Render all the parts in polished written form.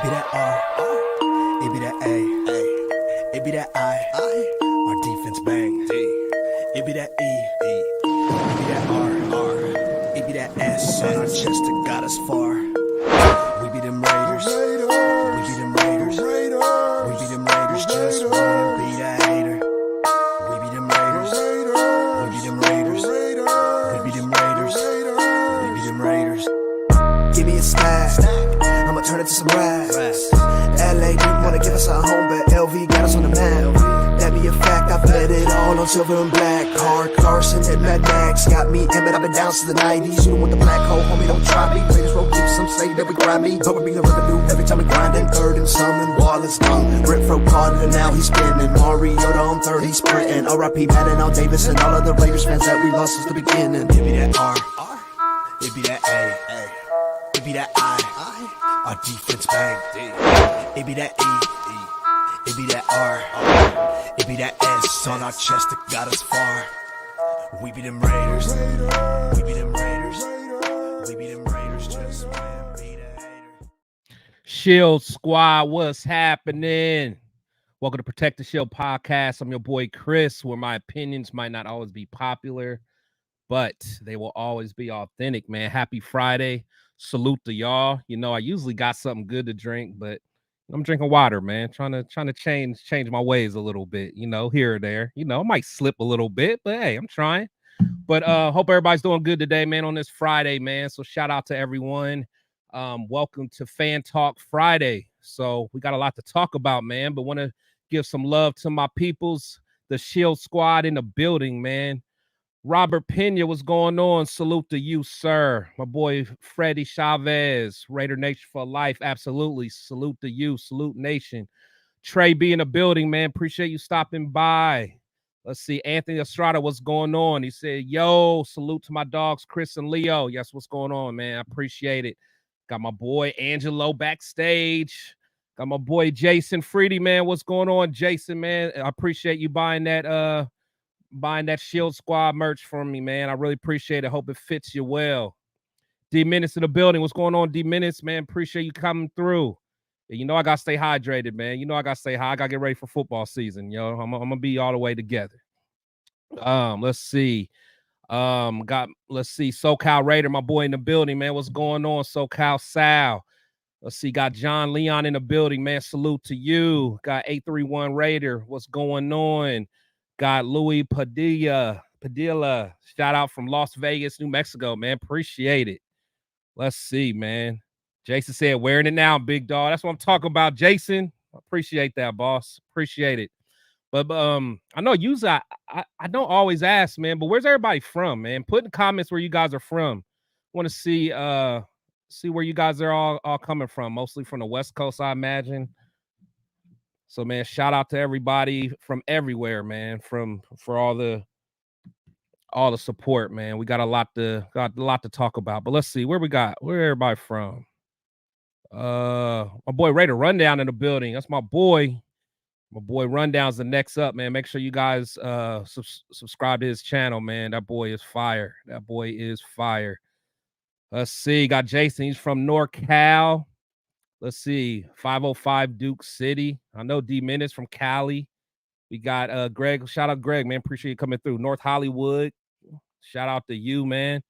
It be that R, it be that A, it be that I. Our defense bang. It be that E, it be that R, it be that S. On our chest that got us far. We be them Raiders, we be them Raiders, we be them Raiders, just win, be that hater. We be them Raiders, we be them Raiders, we be them Raiders, we be them Raiders. Give me a stack, I'ma turn it to some racks. LA didn't wanna give us a home, but LV got us on the map. That be a fact, I bet it all on silver and black. Hard Carson and Mad Max got me in, but I've been down since the 90s. You don't want the black hole, homie, don't try me. Raiders roll deep, some say that we grind me, but we bring the revenue every time we grindin'. Third and summon, Wallace done. Renfro caught it and now he's spinning. Mariota on third, he's sprinting. R.I.P. Madden, all Davis, and all of the Raiders fans that we lost since the beginning. It be that R, it be that A, it be that I. Our defense bang. It be that E, it be that R, it be that S on our chest that got us far. We be them Raiders, we be them Raiders, we be them Raiders, just win, be the hater. Shield Squad, what's happening? Welcome to Protect the Shield podcast. I'm your boy Chris, where my opinions might not always be popular, but they will always be authentic, man. Happy Friday. Salute to y'all. You know, I usually got something good to drink, but I'm drinking water, man. Trying to change my ways a little bit, you know, here or there. You know, I might slip a little bit, but hey, I'm trying. But hope everybody's doing good today, man, on this Friday, man. So shout out to everyone. Welcome to Fan Talk Friday. So we got a lot to talk about, man, but want to give some love to my peoples, the Shield Squad in the building, man. Robert Pena, what's going on? Salute to you, sir. My boy Freddie Chavez, Raider Nation for life. Absolutely. Salute to you. Salute Nation. Trey B in the building, man. Appreciate you stopping by. Let's see. Anthony Estrada, what's going on? He said, yo, salute to my dogs, Chris and Leo. Yes, what's going on, man? I appreciate it. Got my boy Angelo backstage. Got my boy Jason Freedy, man. What's going on, Jason, man? I appreciate you buying that Shield Squad merch from me, man. I really appreciate it. Hope it fits you well. D Minutes in the building. What's going on, D Minutes, man? Appreciate you coming through. You know I gotta stay hydrated, man. You know I gotta stay high. I gotta get ready for football season, yo. I'm gonna be all the way together. Let's see. SoCal Raider, my boy in the building, man. What's going on, SoCal Sal? Let's see. Got John Leon in the building, man. Salute to you. Got 831 Raider. What's going on? Got Louis Padilla. Shout out from Las Vegas, New Mexico, man. Appreciate it. Let's see, man. Jason said, wearing it now, big dog. That's what I'm talking about, Jason. Appreciate that, boss. Appreciate it. But I know usually I don't always ask, man, but where's everybody from, man? Put in the comments where you guys are from. Want to see where you guys are all coming from. Mostly from the West Coast, I imagine. So, man, shout out to everybody from everywhere, man, for all the support, man. We got a lot to talk about. But let's see where everybody from. My boy Raider Rundown in the building. That's my boy. My boy Rundown's the next up, man. Make sure you guys subscribe to his channel, man. That boy is fire. Let's see. Got Jason. He's from NorCal. Let's see, 505 Duke City. I know D Minutes from Cali. We got Greg. Shout out Greg, man. Appreciate you coming through. North Hollywood. Shout out to you, man.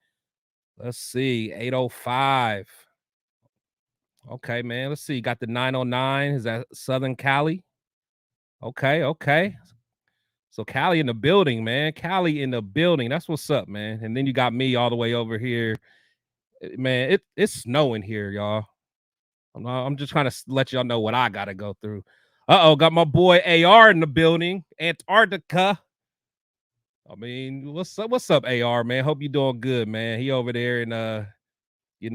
Let's see, 805. Okay, man. Let's see. Got the 909. Is that Southern Cali? Okay. So Cali in the building, man. Cali in the building. That's what's up, man. And then you got me all the way over here. Man, it's snowing here, y'all. I'm just trying to let y'all know what I got to go through. Got my boy AR in the building, Antarctica. I mean, what's up, AR, man? Hope you're doing good, man. He over there in,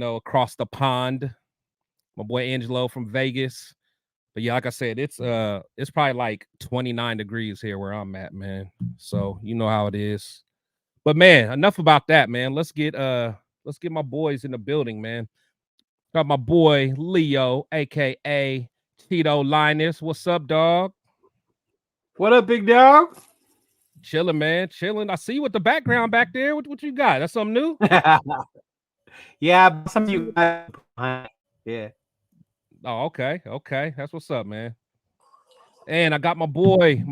across the pond. My boy Angelo from Vegas. But yeah, like I said, it's probably like 29 degrees here where I'm at, man. So you know how it is. But man, enough about that, man. Let's get my boys in the building, man. Got my boy Leo, aka Tito Linus. What's up, dog? What up, big dog? Chilling, man. Chilling. I see you with the background back there. What you got? That's something new? Yeah, some of you guys. Yeah. Oh, okay. That's what's up, man. And I got my boy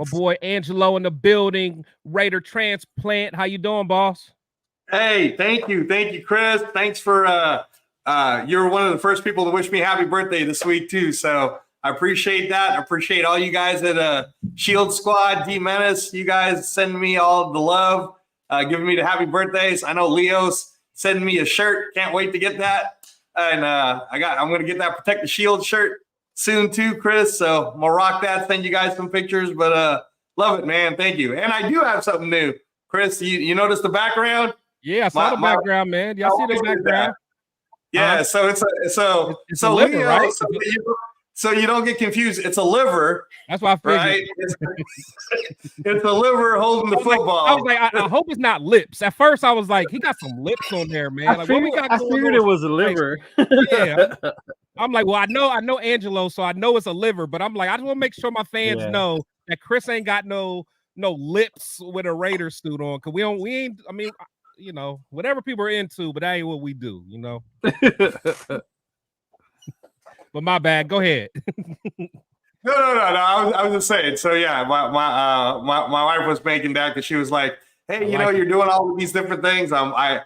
Angelo in the building. Raider transplant. How you doing, boss? Hey, thank you, Chris. Thanks for you're one of the first people to wish me happy birthday this week too. So I appreciate that. I appreciate all you guys at Shield Squad, D Menace. You guys sending me all the love, giving me the happy birthdays. I know Leo's sending me a shirt. Can't wait to get that. And I'm gonna get that Protect the Shield shirt soon too, Chris. So I'm gonna rock that. Send you guys some pictures, but love it, man. Thank you. And I do have something new, Chris. You notice the background? Yeah, I saw the background, man. Y'all see the background? Yeah, so it's a liver, Leo, right? So you don't get confused. It's a liver. That's why I figured. Right? It's a liver holding the football. I was like, I hope it's not lips. At first, I was like, he got some lips on there, man. I figured it was a liver. Yeah. I'm like, well, I know Angelo, so I know it's a liver, but I'm like, I just want to make sure my fans know that Chris ain't got no lips with a Raider suit on, because we ain't. I mean, you know, whatever people are into, but that ain't what we do, you know. But my bad. Go ahead. No. I was just saying. So yeah, my wife was making that because she was like, "Hey, you know, you're doing all of these different things." I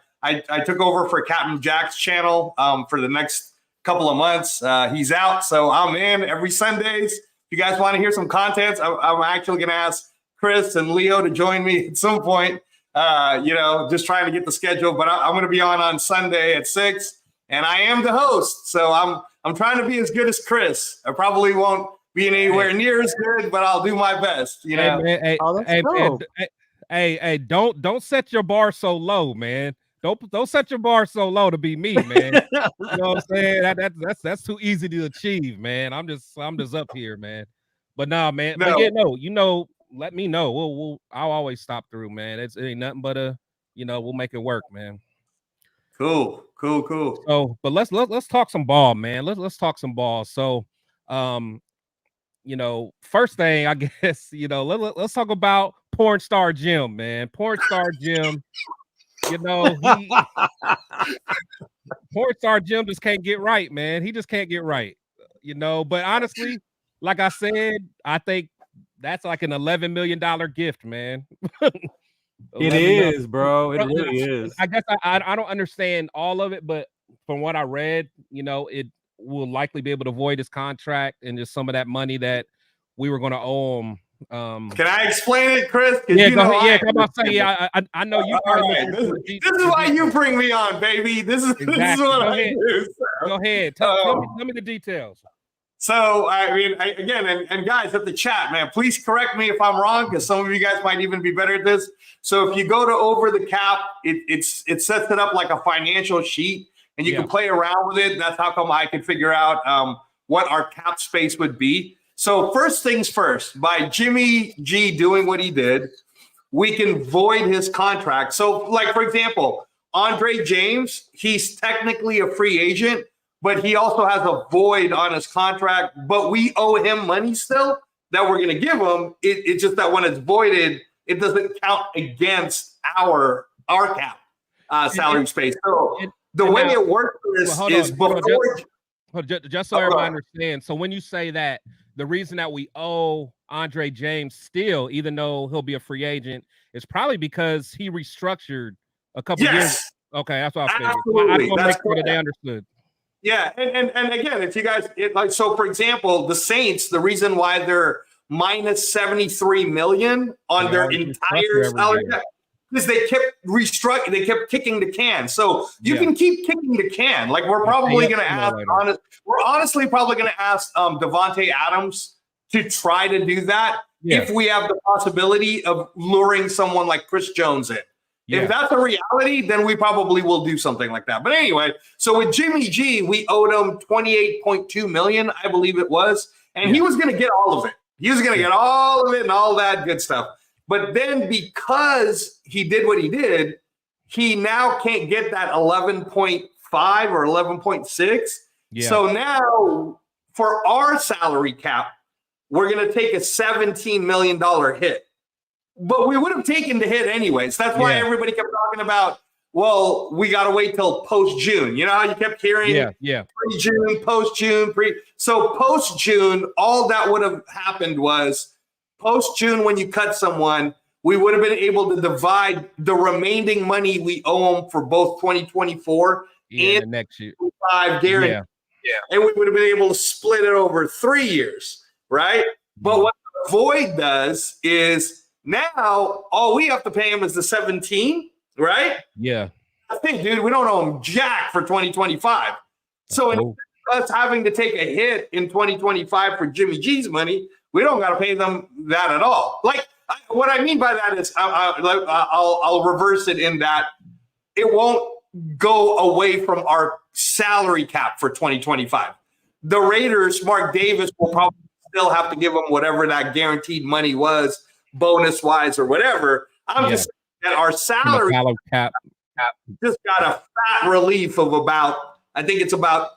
took over for Captain Jack's channel for the next couple of months. He's out, so I'm in every Sundays. If you guys want to hear some content, I'm actually going to ask Chris and Leo to join me at some point. You know, just trying to get the schedule, but I'm going to be on Sunday at 6, and I am the host. So I'm trying to be as good as Chris. I probably won't be anywhere near as good, but I'll do my best. You know, hey, don't set your bar so low, man. Don't set your bar so low to be me, man. You know what I'm saying? That's too easy to achieve, man. I'm just up here, man. But nah, man. No. But yeah, no, you know. Let me know. I'll always stop through, man. It ain't nothing but we'll make it work, man. Cool. So, but let's talk some ball, man. Let's talk some ball. So, you know, first thing, I guess, you know, let's talk about Porn Star Jim, man. Porn Star Jim, you know, Porn Star Jim just can't get right, man. He just can't get right, you know. But honestly, like I said, I think that's like an $11 million gift, man. It is, bro. It really is. I guess I don't understand all of it, but from what I read, you know, it will likely be able to void his contract and just some of that money that we were going to owe him. Can I explain it, Chris? Yeah, go ahead. Yeah, come on, say I know you. Right. This is why you bring me on, baby. This is what I do. So. Go ahead. Tell me the details. So, I mean, and guys at the chat, man, please correct me if I'm wrong, because some of you guys might even be better at this. So if you go to Over the Cap, it sets it up like a financial sheet, and you can play around with it. That's how come I can figure out what our cap space would be. So first things first, by Jimmy G doing what he did, we can void his contract. So, like, for example, Andre James, he's technically a free agent, but he also has a void on his contract, but we owe him money still that we're going to give him. It's just that when it's voided, it doesn't count against our cap salary space. So the way it works is before. Just so everybody understands. So when you say that, the reason that we owe Andre James still, even though he'll be a free agent, is probably because he restructured a couple years. Okay, that's what I figured. I just want to make sure that they understood. Yeah, and again, if you guys so for example, the Saints, the reason why they're minus 73 million on their entire salary cap because they kept restructuring, they kept kicking the can. So you can keep kicking the can. Like we're probably going to ask, we're honestly probably going to ask Devontae Adams to try to do that if we have the possibility of luring someone like Chris Jones in. If that's a reality, then we probably will do something like that. But anyway, so with Jimmy G, we owed him $28.2 million, I believe it was, and he was going to get all of it. He was going to get all of it and all that good stuff. But then because he did what he did, he now can't get that 11.5 or 11.6. Yeah. So now for our salary cap, we're going to take a $17 million hit. But we would have taken the hit anyways. That's why everybody kept talking about, well, we got to wait till post-June. You know how you kept hearing pre-June, post-June, so post-June, all that would have happened was post-June when you cut someone, we would have been able to divide the remaining money we owe them for both 2024 and the next year. 5 guaranteed. And we would have been able to split it over 3 years, right? But what the void does is now all we have to pay him is the 17, right? Yeah. I think, dude, we don't owe him jack for 2025. So instead of us having to take a hit in 2025 for Jimmy G's money, we don't got to pay them that at all. Like, what I mean by that is I'll reverse it in that it won't go away from our salary cap for 2025. The Raiders, Mark Davis will probably still have to give them whatever that guaranteed money was, bonus wise or whatever. I'm just saying that our salary cap just got a fat relief of about, I think it's about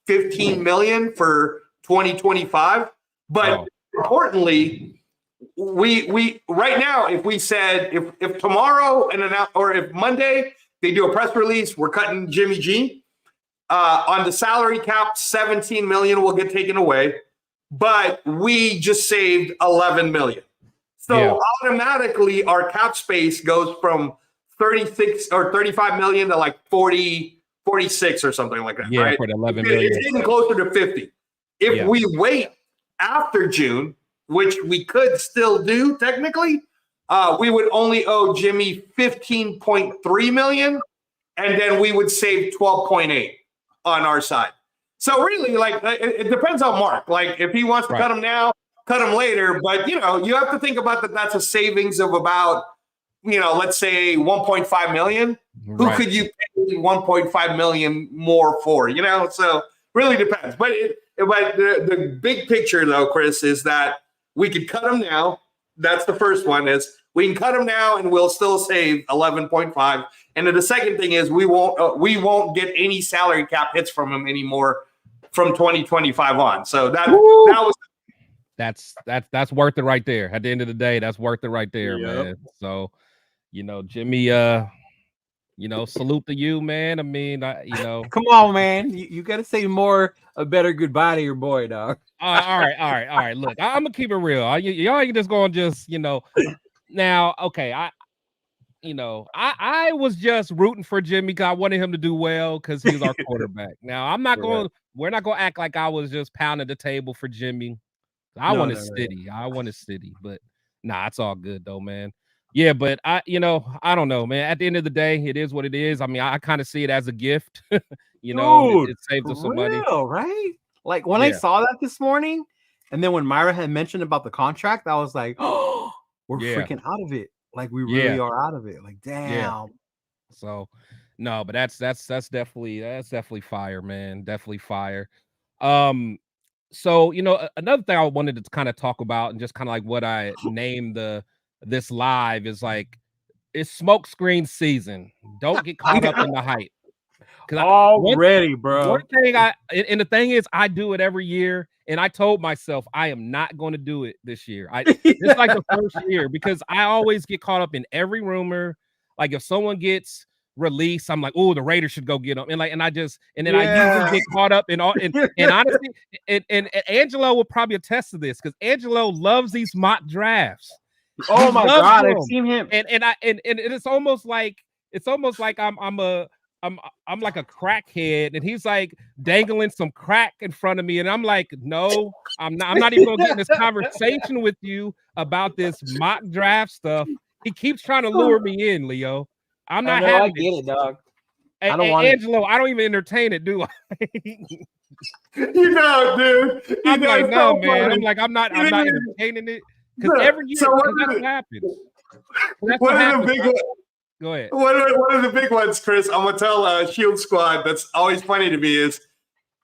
15 million for 2025. But importantly, we right now, if we said if tomorrow or if Monday they do a press release, we're cutting Jimmy G on the salary cap, 17 million will get taken away, but we just saved 11 million. So automatically our cap space goes from 36 or 35 million to like 40, 46 or something like that. Yeah, right? for the 11 million. It's getting closer to 50. If we wait after June, which we could still do technically, we would only owe Jimmy 15.3 million, and then we would save 12.8 on our side. So really, like, it depends on Mark. Like, if he wants to cut him now, cut him later. But, you know, you have to think about that. That's a savings of about, you know, let's say 1.5 million. Who could you pay 1.5 million more for? You know, so really depends. But the big picture, though, Chris, is that we could cut him now. That's the first one, is we can cut him now and we'll still save 11.5. And then the second thing is we won't get any salary cap hits from him anymore from 2025 on. So that's worth it right there. At the end of the day, that's worth it right there, man. So, you know, Jimmy, you know, salute to you, man. I mean, you know, come on, man. You got to say a better goodbye to your boy, dog. All right. Look, I'm gonna keep it real. Y'all ain't just gonna you know. Now, okay, I was just rooting for Jimmy because I wanted him to do well because he was our quarterback. Now, we're not gonna act like I was just pounding the table for Jimmy. I wanted City, but nah, it's all good though, man. Yeah, but I don't know, man. At the end of the day, it is what it is. I mean, I kind of see it as a gift. You know, it saves us some money, right? Like when I saw that this morning, and then when Myra had mentioned about the contract, I was like, oh, we're freaking out of it. Like we really are out of it. Like, damn. Yeah. So no, but that's definitely fire, man. Definitely fire. So, you know, another thing I wanted to kind of talk about and just kind of like what I named this live is like, it's smokescreen season. Don't get caught up in the hype. Already, bro. One thing and the thing is, I do it every year, and I told myself I am not going to do it this year. It's like the first year because I always get caught up in every rumor. Like if someone gets released, I'm like, oh, the Raiders should go get them, and I usually get caught up in all. And honestly, and Angelo will probably attest to this because Angelo loves these mock drafts. Oh my God, I've seen him, and it's almost like I'm like a crackhead, and he's like dangling some crack in front of me, and I'm like, no, I'm not even gonna get in this conversation with you about this mock draft stuff. He keeps trying to lure me in, Leo. I'm not having I get it, dog. I don't want Angelo. I don't even entertain it, do I? You know, dude. I'm like, no, man. I'm like, I'm not entertaining it because every year that's what happens. What are the big ones? Go ahead. One of the big ones, Chris, I'm going to tell Shield Squad that's always funny to me is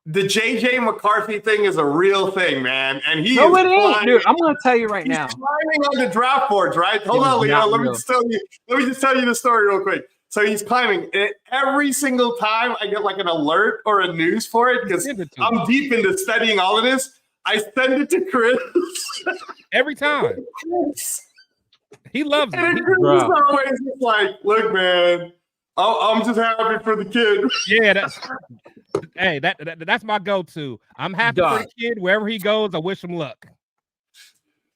the JJ McCarthy thing is a real thing, man. And it ain't, dude. I'm going to tell you right now. He's climbing on the draft boards, right? Hold on, Leo. Let me just tell you the story real quick. So he's climbing. And every single time I get like an alert or a news for it, because I'm deep into studying all of this, I send it to Chris. Every time. He loves it. And Chris is always just like, look, man, I'm just happy for the kid. Yeah, that's my go-to. I'm happy for the kid. Wherever he goes, I wish him luck.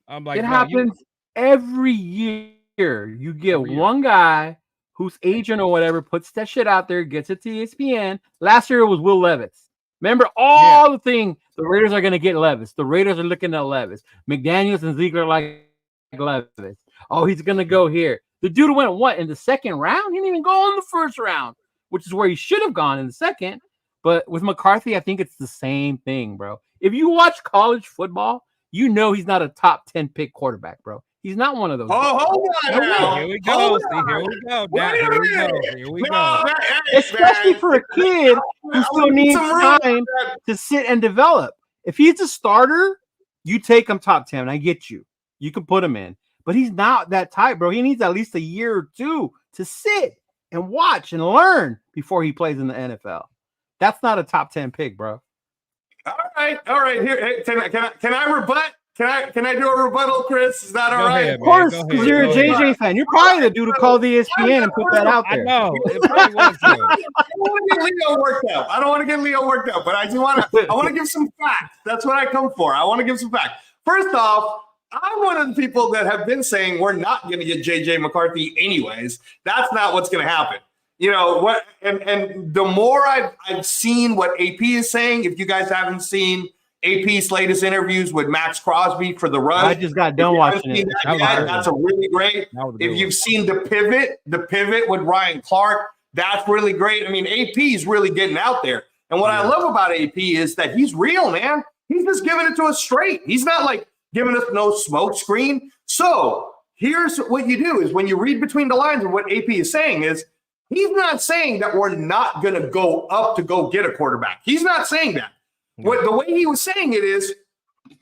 I'm like, it happens every year. You get one guy whose agent or whatever puts that shit out there, gets it to ESPN. Last year it was Will Levis. Remember all the thing. The Raiders are going to get Levis. The Raiders are looking at Levis. McDaniels and Ziegler like Levis. Oh, he's going to go here. The dude went in the second round? He didn't even go in the first round, which is where he should have gone in the second. But with McCarthy, I think it's the same thing, bro. If you watch college football, you know he's not a top 10 pick quarterback, bro. He's not one of those. Oh, hold on now. Here we go. Here we go. Especially for a kid who still needs time to sit and develop. If he's a starter, you take him top 10. I get you. You can put him in. But he's not that type, bro. He needs at least a year or two to sit and watch and learn before he plays in the NFL. That's not a top 10 pick, bro. All right. Here, can I rebut? Can I do a rebuttal, Chris? Is that all right? Of course, because you're a JJ fan. You're probably the dude who called the ESPN and put that out there. I know. It probably was. I don't want to get Leo worked up, but I want to give some facts. That's what I come for. I want to give some facts. First off, I'm one of the people that have been saying we're not going to get JJ McCarthy anyways. That's not what's going to happen. You know what? And the more I've seen what AP is saying, if you guys haven't seen AP's latest interviews with Max Crosby for the Rush, I just got done watching it. That's a really great. If you've seen the pivot with Ryan Clark, that's really great. I mean, AP is really getting out there. And what I love about AP is that he's real, man. He's just giving it to us straight. He's not like giving us no smoke screen. So here's what you do is when you read between the lines of what AP is saying is he's not saying that we're not going to go up to go get a quarterback. He's not saying that. What the way he was saying it is,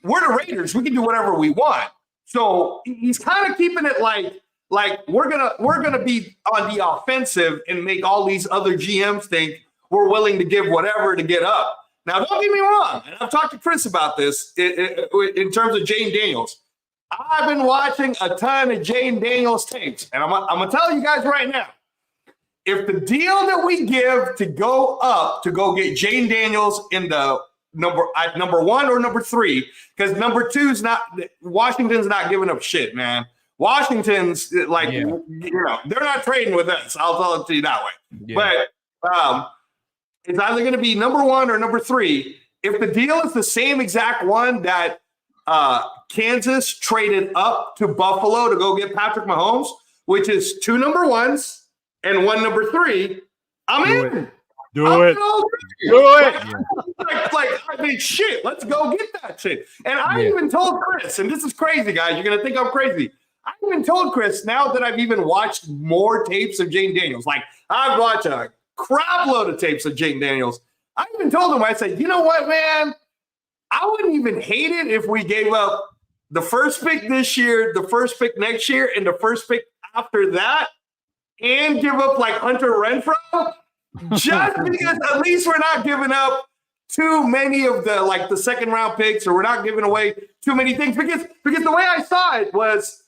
we're the Raiders. We can do whatever we want. So he's kind of keeping it like we're gonna be on the offensive and make all these other GMs think we're willing to give whatever to get up. Now, don't get me wrong. And I've talked to Chris about this in terms of Jane Daniels. I've been watching a ton of Jane Daniels tapes, and I'm gonna tell you guys right now. If the deal that we give to go up to go get Jane Daniels in the number 1 or number 3, because number 2 is not Washington's not giving up shit, man. Washington's they're not trading with us. I'll tell it to you that way. Yeah. But it's either going to be number 1 or number 3. If the deal is the same exact one that Kansas traded up to Buffalo to go get Patrick Mahomes, which is 2 number 1s and 1 number 3, I'm in. Do it. I mean, shit, let's go get that shit. And I even told Chris, and this is crazy, guys. You're going to think I'm crazy. I even told Chris, now that I've even watched more tapes of Jane Daniels, like I've watched a crap load of tapes of Jane Daniels. I even told him, I said, you know what, man? I wouldn't even hate it if we gave up the first pick this year, the first pick next year, and the first pick after that, and give up like Hunter Renfrow. Just because at least we're not giving up too many of the second round picks, or we're not giving away too many things. Because the way I saw it was,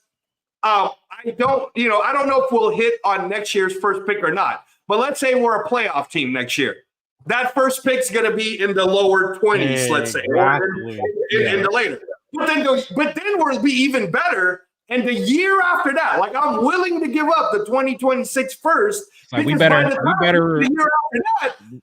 I don't know if we'll hit on next year's first pick or not. But let's say we're a playoff team next year. That first pick's going to be in the lower 20s, let's say, exactly. in the later. But then we'll be even better. And the year after that, like I'm willing to give up the 2026 first. Like we better. The year after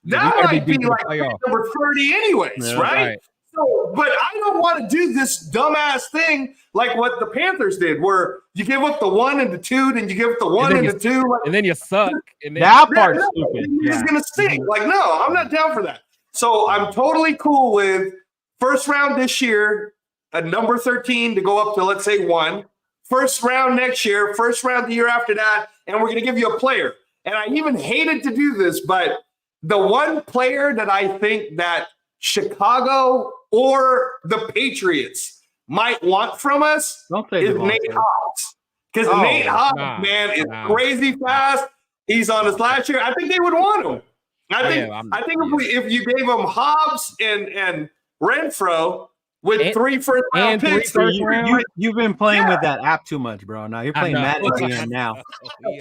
that might be like number 30 anyways, right? So, but I don't want to do this dumbass thing like what the Panthers did, where you give up the 1 and the 2, then you give up the 1 and the 2, and then you suck. And then that part's stupid. It's gonna stink. Like, no, I'm not down for that. So I'm totally cool with first round this year, a number 13 to go up to, let's say, 1. First round next year, first round the year after that, and we're going to give you a player. And I even hated to do this, but the one player that I think that Chicago or the Patriots might want from us is Nate Hobbs. Because Nate Hobbs, man, is crazy fast. He's on his last year. I think they would want him. I think if you gave him Hobbs and Renfro, with 3 first-round picks. You've been playing with that app too much, bro. Now you're playing Madden GM now.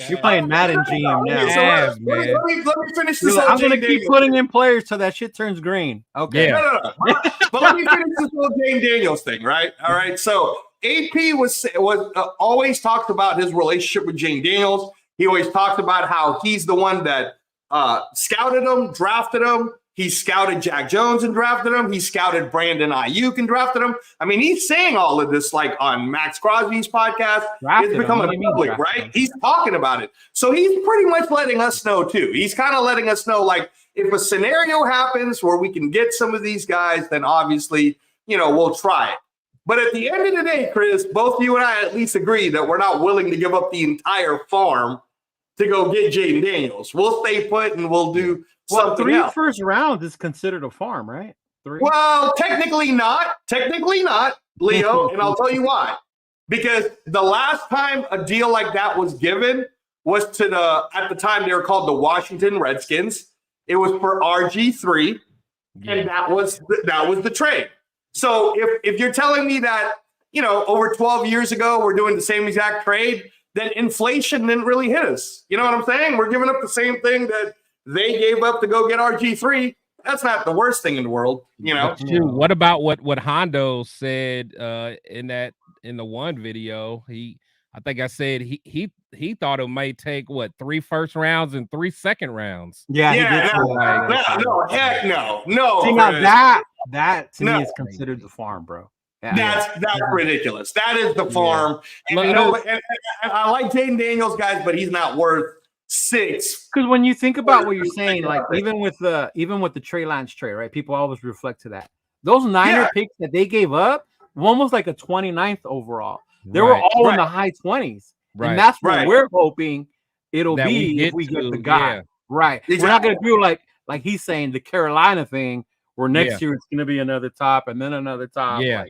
You're playing Madden GM now. So let me finish this. I'm going to keep putting in players till that shit turns green. Okay. Yeah. No. But let me finish this whole Jane Daniels thing, right? All right. So AP was always talked about his relationship with Jane Daniels. He always talked about how he's the one that scouted him, drafted him. He scouted Jack Jones and drafted him. He scouted Brandon Ayuk and drafted him. I mean, he's saying all of this like on Max Crosby's podcast. It's becoming public, right? He's talking about it. So he's pretty much letting us know too. He's kind of letting us know, like, if a scenario happens where we can get some of these guys, then obviously, we'll try it. But at the end of the day, Chris, both you and I at least agree that we're not willing to give up the entire farm to go get Jaden Daniels. We'll stay put and we'll do something 3 else. first rounds is considered a farm, right? 3. Well, technically not, Leo, and I'll tell you why. Because the last time a deal like that was given was at the time they were called the Washington Redskins. It was for RG3, and that was the trade. So if you're telling me that, over 12 years ago we're doing the same exact trade, then inflation didn't really hit us. You know what I'm saying? We're giving up the same thing that they gave up to go get RG3. That's not the worst thing in the world, What about what Honcho said in the one video? I think I said he thought it might take 3 first rounds and 3 second rounds. Yeah, heck no. See, now that to me is considered the farm, bro. Yeah, that's ridiculous. That is the farm. And, and I like Jaden Daniels, guys, but he's not worth 6. Because when you think about what you're saying, like even with the Trey Lance trade, right? People always reflect to that. Those Niner picks that they gave up, one was like a 29th overall. They were all in the high 20s. Right. And that's what we're hoping it'll be if we get the guy. Yeah. Right. Exactly. We're not going to do like he's saying the Carolina thing, where next year it's going to be another top and then another top. Yeah.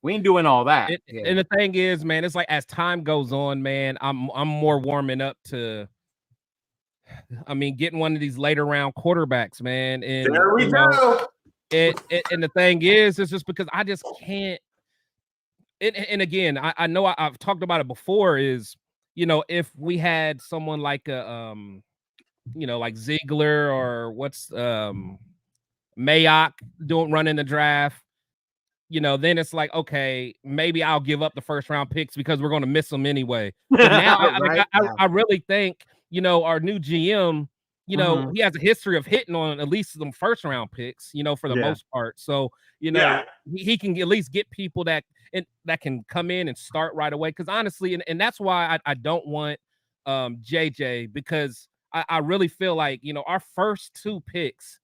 We ain't doing all that. And the thing is, man, it's like as time goes on, man, I'm more warming up to, getting one of these later round quarterbacks, man. And there we go. And the thing is, it's just because I just can't. And again, I know I've talked about it before. Is if we had someone like like Ziegler or Mayock running the draft, then it's like, okay, maybe I'll give up the first round picks because we're going to miss them anyway. But now I really think our new GM, he has a history of hitting on at least some first round picks, for the most part. So he can at least get people that can come in and start right away. Because honestly, and that's why I don't want JJ, because I really feel like our first 2 picks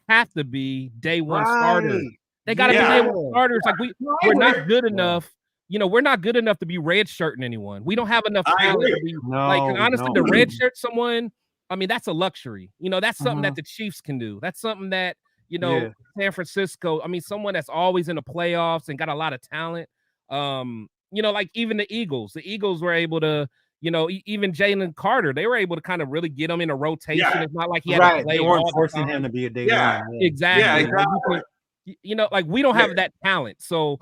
have to be day one starters. They got to be day one starters. Like we're not good enough. We're not good enough to be red shirting anyone. We don't have enough talent to be honestly to red shirt someone. That's a luxury. That's something that the Chiefs can do. That's something that San Francisco. Someone that's always in the playoffs and got a lot of talent. Like even the Eagles. The Eagles were able to, even Jalen Carter, they were able to kind of really get him in a rotation. Yeah. It's not like he had to play. They weren't forcing him to be a day one. Exactly. Yeah, exactly. Like we don't have that talent. So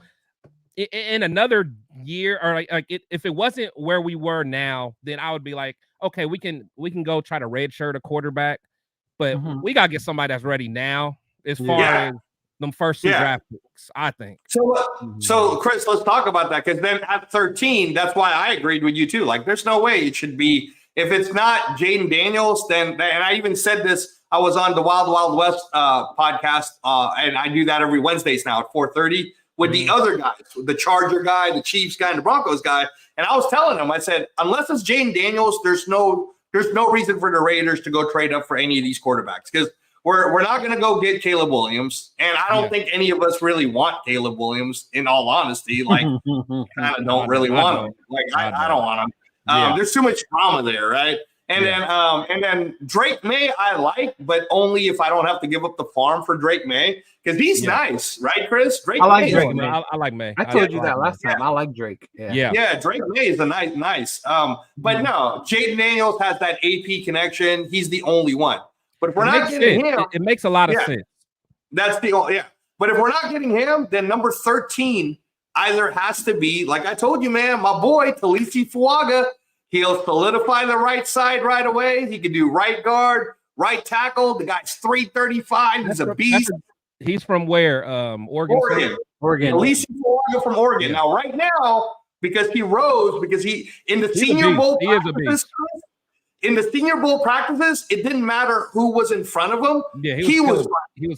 in another year, or if it wasn't where we were now, then I would be like, okay, we can go try to redshirt a quarterback, but we gotta get somebody that's ready now. As far as them first 2 draft picks, I think. So Chris, let's talk about that, because then at 13, that's why I agreed with you too. Like, there's no way it should be, if it's not Jaden Daniels, then, and I even said this, I was on the Wild Wild West podcast, and I do that every Wednesdays now at 4:30 with the other guys, the Charger guy, the Chiefs guy, and the Broncos guy. And I was telling them, I said, unless it's Jaden Daniels, there's no reason for the Raiders to go trade up for any of these quarterbacks, because we're not going to go get Caleb Williams, and I don't think any of us really want Caleb Williams. In all honesty, like, kind of don't really want him. Like, I don't want him. There's too much drama there, right? And then Drake May I like, but only if I don't have to give up the farm for Drake May, because he's nice, right, Chris? I like Drake May. I like May. I told you that last time. I like Drake. Yeah. Drake May is a nice. But no, Jaden Daniels has that AP connection. He's the only one. But if we're not getting him, it makes a lot of sense. That's the only But if we're not getting him, then number 13 either has to be, like I told you, man, my boy, Talisi Fuaga. He'll solidify the right side right away. He can do right guard, right tackle. The guy's 335. He's a beast. He's from where? Oregon. Talisi Fuaga from Oregon. Now, right now, because he rose, because he in the Senior Bowl practices, in the Senior Bowl practices, it didn't matter who was in front of him. Yeah, he was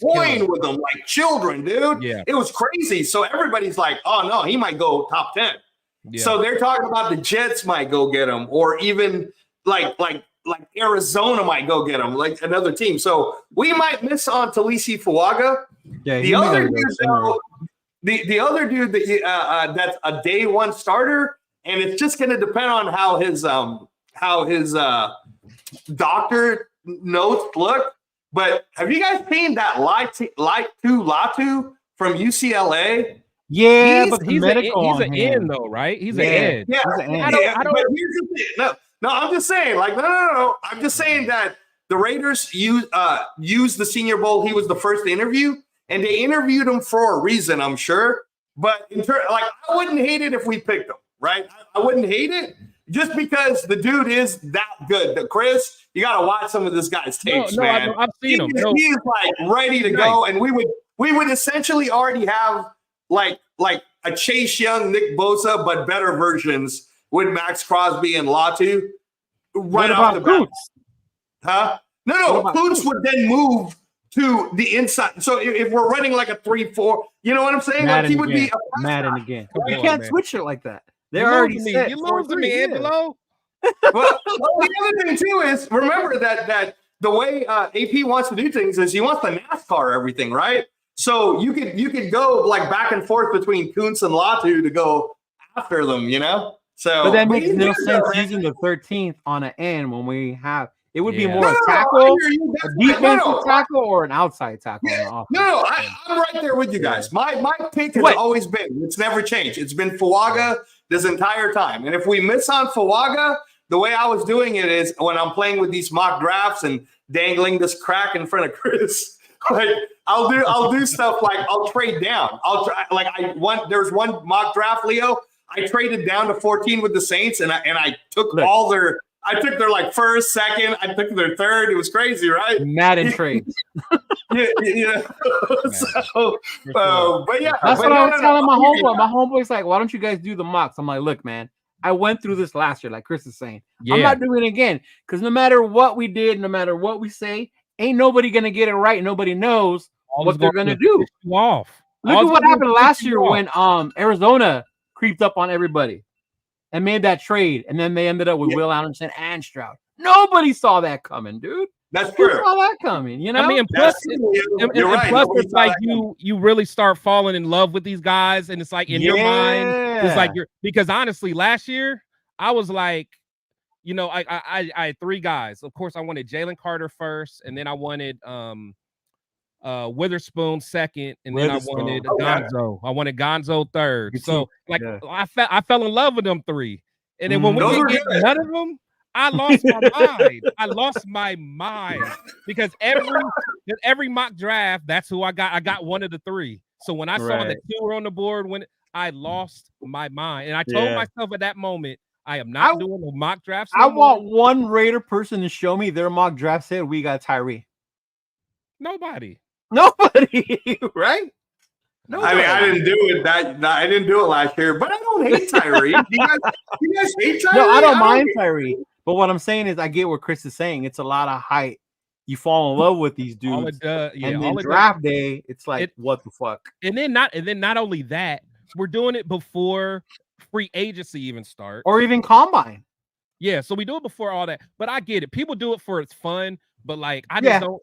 playing with them like children, dude. Yeah, it was crazy. So everybody's like, "Oh no, he might go top 10." Yeah. So they're talking about the Jets might go get him, or even like Arizona might go get him, like another team. So we might miss on Talisi Fuaga. Yeah, the other dude, though, the other dude that that's a day one starter, and it's just going to depend on how his doctor notes look. But have you guys seen that Latu from UCLA? Yeah, but he's an end though, right? He's an end. Yeah, I don't. But here's the thing. No, I'm just saying. Like, no. I'm just saying that the Raiders used the Senior Bowl. He was the first interview, and they interviewed him for a reason, I'm sure. But I wouldn't hate it if we picked him, right? I wouldn't hate it just because the dude is that good. Chris, you got to watch some of this guy's tapes, man. I've seen him. He's like ready to go, and we would essentially already have. Like a Chase Young, Nick Bosa, but better versions with Max Crosby and Latu right off the bat. Huh? No. Kuntz would then move to the inside. So if we're running like a 3-4, you know what I'm saying? Madden like he would again. be Madden again. You can't switch it like that. They're already set. You losing me, Angelo. Well, the other thing too is remember that the way AP wants to do things is he wants to NASCAR everything, right? So you could go like back and forth between Kuntz and Latu to go after them, you know? So but that makes no sense using the 13th on an end when we have it would be more a tackle, a defensive tackle, or an outside tackle. No, I'm right there with you guys. My pick has always been, it's never changed. It's been Fuaga this entire time. And if we miss on Fuaga, the way I was doing it is when I'm playing with these mock drafts and dangling this crack in front of Chris. Like I'll do stuff like I'll trade down. There's one mock draft, Leo. I traded down to 14 with the Saints, and I took their like first, second, I took their third. It was crazy, right? Madden trades. yeah. But yeah, that's what I was telling my homeboy. My homeboy's like, "Why don't you guys do the mocks?" I'm like, "Look, man, I went through this last year, like Chris is saying. I'm not doing it again because no matter what we did, no matter what we say." Ain't nobody gonna get it right. Nobody knows what they're gonna do. Look at what happened last year when Arizona creeped up on everybody and made that trade, and then they ended up with Will Anderson and Stroud. Nobody saw that coming, dude. That's true. Who saw that coming? You know. I mean, plus it's like you really start falling in love with these guys, and it's like in your mind, it's like because honestly, last year I was like. You know, I had three guys. Of course, I wanted Jalen Carter first, and then I wanted Witherspoon second, and then I wanted Gonzo. I wanted Gonzo third. So, like, I fell in love with them three. And then when we didn't get none of them, I lost my mind. I lost my mind because every mock draft, that's who I got. I got one of the three. So when I saw that two were on the board, when I lost my mind, and I told myself at that moment. I am not doing a mock draft. I want one Raider person to show me their mock draft said we got Tyree. Nobody, right? Nobody. I mean, I didn't do it. I didn't do it last year, but I don't hate Tyree. you guys hate Tyree? No, I don't mind Tyree. But what I'm saying is, I get what Chris is saying. It's a lot of hype. You fall in love with these dudes, and then draft day, it's like, what the fuck? And then not only that, we're doing it before free agency even start or even combine. Yeah, so we do it before all that. But I get it. People do it for it's fun, but like I just don't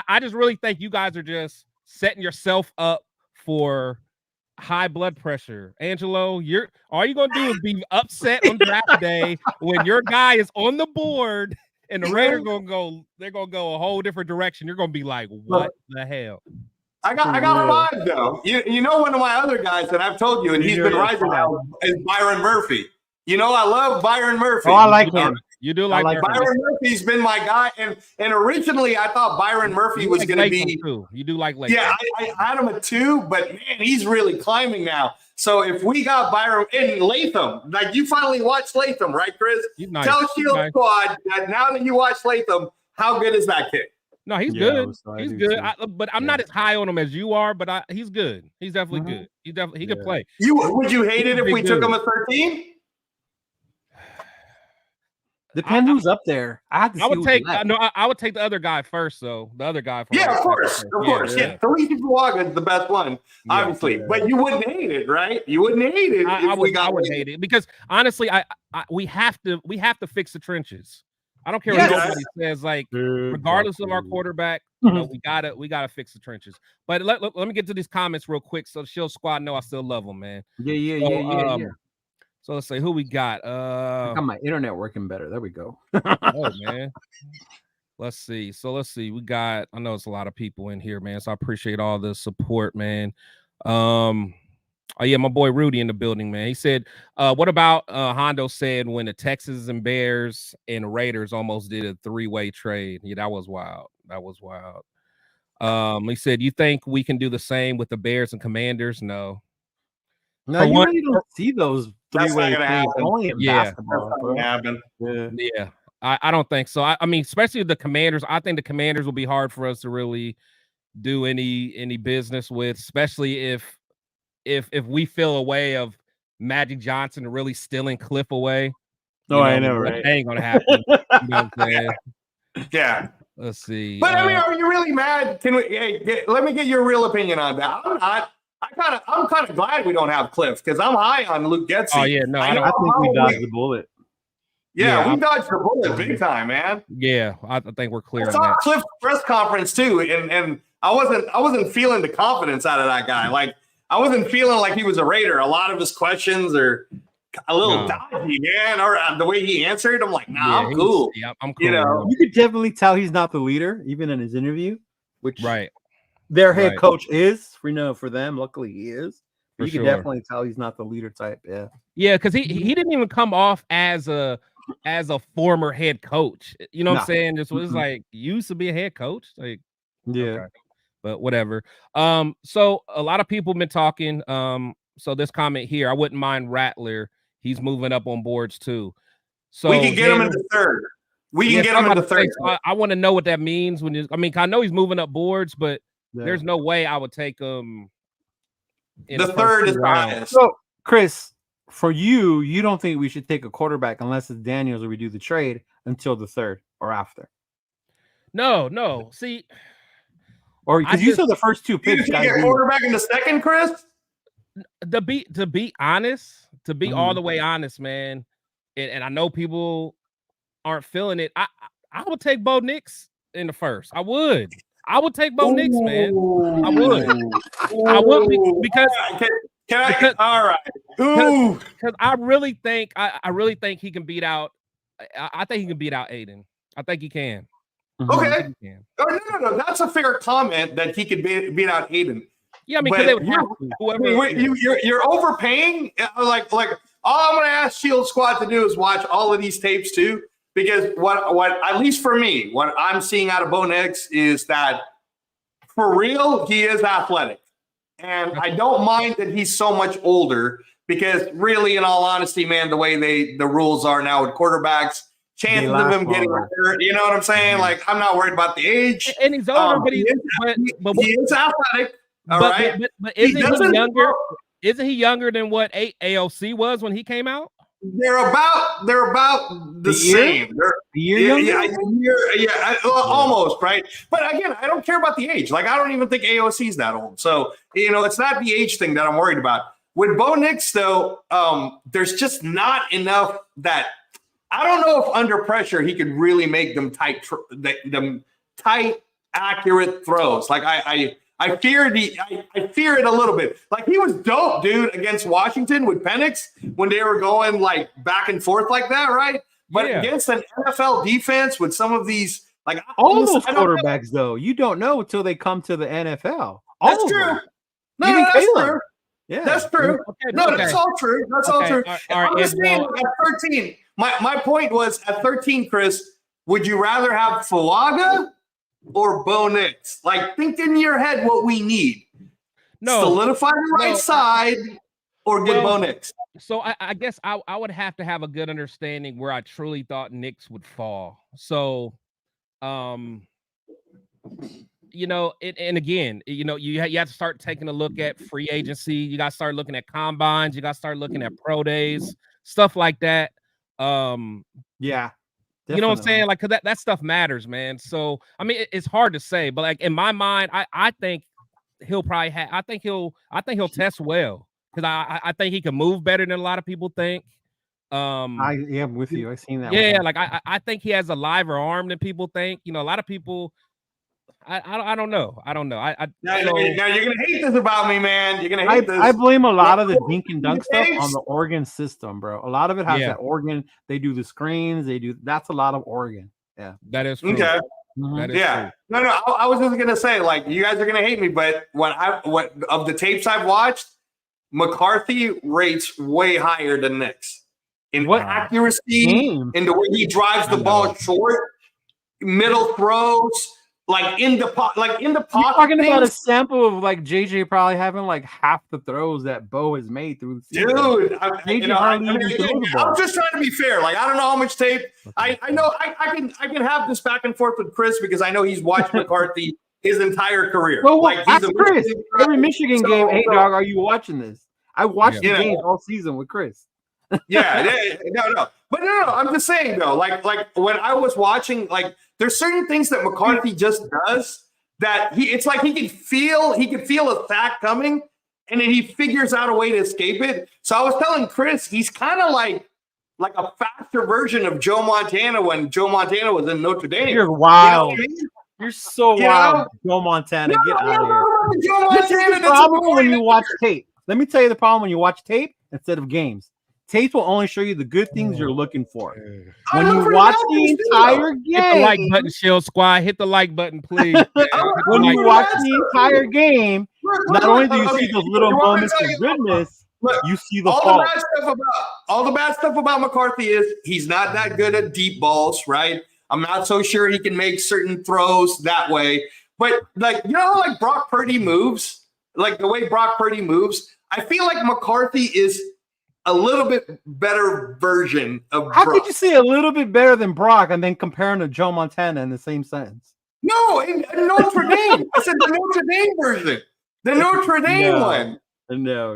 I just really think you guys are just setting yourself up for high blood pressure. Angelo, all you're gonna do is be upset on draft day when your guy is on the board and the Raiders they're gonna go a whole different direction. You're gonna be like, what the hell? I got five though. You know, one of my other guys that I've told you, and he's been rising now, is Byron Murphy. You know, I love Byron Murphy. Oh, I like him. You do like Byron Murphy's been my guy, and originally I thought Byron Murphy was going to be. Too. You do like Latham. Yeah, I had him at 2, but man, he's really climbing now. So if we got Byron and Latham, like you finally watched Latham, right, Chris? Nice. Tell Shield Squad that now that you watch Latham, how good is that kid? No, he's good. He's good. But I'm not as high on him as you are. But he's good. He's definitely good. He can play. Would you hate it if we took him at 13? Depends who's up there. I would take the other guy first, though. The other guy. Yeah, of course. Yeah, Taliki Fuaga is the best one, obviously. But you wouldn't hate it, right? You wouldn't hate it. I would hate it because honestly, we have to fix the trenches. I don't care what nobody says. Like, regardless of our quarterback, we gotta fix the trenches. But let me get to these comments real quick, so the Shield Squad know I still love them, man. Yeah. So let's see who we got. I got my internet working better. There we go. Oh man. Let's see. We got. I know it's a lot of people in here, man. So I appreciate all the support, man. Oh yeah, my boy Rudy in the building, man. He said, "What about Honcho said when the Texans and Bears and Raiders almost did a 3-way trade? Yeah, that was wild. He said, you think we can do the same with the Bears and Commanders? No, you really don't see those 3-way trades only in basketball. Yeah, I don't think so. I mean, especially the Commanders. I think the Commanders will be hard for us to really do any business with, especially if we feel a way of Magic Johnson really stealing Cliff away. I know, right? That ain't gonna happen. You know what I'm saying? Yeah. Let's see. But I mean, are you really mad? Let me get your real opinion on that. I'm not. I'm kind of glad we don't have Cliff because I'm high on Luke Getsy. Oh yeah, no, I think we dodged the bullet. Yeah, we dodged the bullet big time, man. Yeah, I think we're clear. I saw Cliff's press conference too, and I wasn't feeling the confidence out of that guy. Like I wasn't feeling like he was a Raider. A lot of his questions are a little dodgy, man. Or the way he answered, I'm like, nah, I'm cool. Yeah, I'm cool. You know, you could definitely tell he's not the leader, even in his interview. Which their head coach is, for them. Luckily, he is. But you can definitely tell he's not the leader type. Yeah, because he didn't even come off as a former head coach. You know what I'm saying? This was like used to be a head coach. Like okay. But whatever. So a lot of people been talking. So this comment here, I wouldn't mind Rattler. He's moving up on boards too. So we can get him in the third. We can get him in the third. So I want to know what that means I know he's moving up boards, but there's no way I would take him. The third is biased. So Chris, for you don't think we should take a quarterback unless it's Daniels or we do the trade until the third or after? No. See, or because you saw the first two picks. You take a quarterback in the second, Chris? To be honest, all the way honest, man, and I know people aren't feeling it. I would take Bo Nix in the first. I would take Bo Nix, man. I would because all right. Because I really think he can beat out. I think he can beat out Aiden. I think he can. Okay. No. That's a fair comment that he could beat out Aiden. Yeah, I mean, because they would have to. Whoever you're overpaying. Like all I'm going to ask Shield Squad to do is watch all of these tapes too, because what at least for me, what I'm seeing out of Bo Nix is that for real he is athletic, and I don't mind that he's so much older because really, in all honesty, man, the way the rules are now with quarterbacks. Chances of him getting hurt, you know what I'm saying? Like, I'm not worried about the age. And he's older, but he is athletic. But isn't he younger? Isn't he younger than what AOC was when he came out? They're about the same. Almost, right? But again, I don't care about the age. Like, I don't even think AOC is that old. So, it's not the age thing that I'm worried about. With Bo Nix, though, there's just not enough that I don't know if under pressure he could really make them tight, accurate throws. Like I fear it a little bit. Like he was dope, dude, against Washington with Penix when they were going like back and forth like that, right? But against an NFL defense with some of these, like all those quarterbacks, though, you don't know until they come to the NFL. That's true. No, that's true. Yeah, that's true. Okay, No, okay. that's all true. That's all true. All right, I'm just saying, at 13, my point was at 13, Chris, would you rather have Fuaga or Bo Nix? Like, think in your head what we need. No, solidify the right side or get Bo Nix. So I guess I would have to have a good understanding where I truly thought Nix would fall. So, you know, and again, you know, you have to start taking a look at free agency. You got to start looking at combines. You got to start looking at pro days, stuff like that. Yeah. Definitely. You know what I'm saying? Like, cause that stuff matters, man. So, I mean, it's hard to say, but like in my mind, I think he'll probably have. I think he'll test well because I think he can move better than a lot of people think. I'm with you. I've seen that. Yeah, like I think he has a liver arm than people think. You know, a lot of people. I don't know. Now you're gonna hate this about me, man. You're gonna hate this. I blame a lot of the dink and dunk stuff on the Oregon system, bro. A lot of it has that Oregon. They do the screens. That's a lot of Oregon. Yeah, that is true. Okay. Mm-hmm. That is true. No. I was just gonna say, like, you guys are gonna hate me, but what of the tapes I've watched, McCarthy rates way higher than Nix in what accuracy, in the way he drives the ball short, middle throws. Like in the pocket. You're talking about a sample of like JJ probably having like half the throws that Bo has made through the season. Dude, I'm just trying to be fair. Like, I don't know how much tape. I know I can have this back and forth with Chris because I know he's watched McCarthy his entire career. Well, like he's Chris. Every Michigan game. Hey, dog, are you watching this? I watched the games all season with Chris. No. But no, I'm just saying though, like when I was watching, like there's certain things that McCarthy just does that it's like he can feel a sack coming and then he figures out a way to escape it. So I was telling Chris, he's kind of like a faster version of Joe Montana when Joe Montana was in Notre Dame. You're wild. You know what I mean? You're so wild, Joe Montana. Get out of here. Joe Montana, the problem when you watch tape. Let me tell you the problem when you watch tape instead of games. Tape will only show you the good things you're looking for. When you watch the entire game, hit the like button, Shield Squad. Hit the like button, please. When you watch the entire game, not only do you see those little moments of goodness, you see the fault. All the bad stuff about McCarthy is he's not that good at deep balls, right? I'm not so sure he can make certain throws that way. But like, you know, like Brock Purdy moves, like the way Brock Purdy moves, I feel like McCarthy is a little bit better version of Brock. How could you say a little bit better than Brock and then compare him to Joe Montana in the same sentence? No, in Notre Dame. I said the Notre Dame version. The Notre Dame one. No.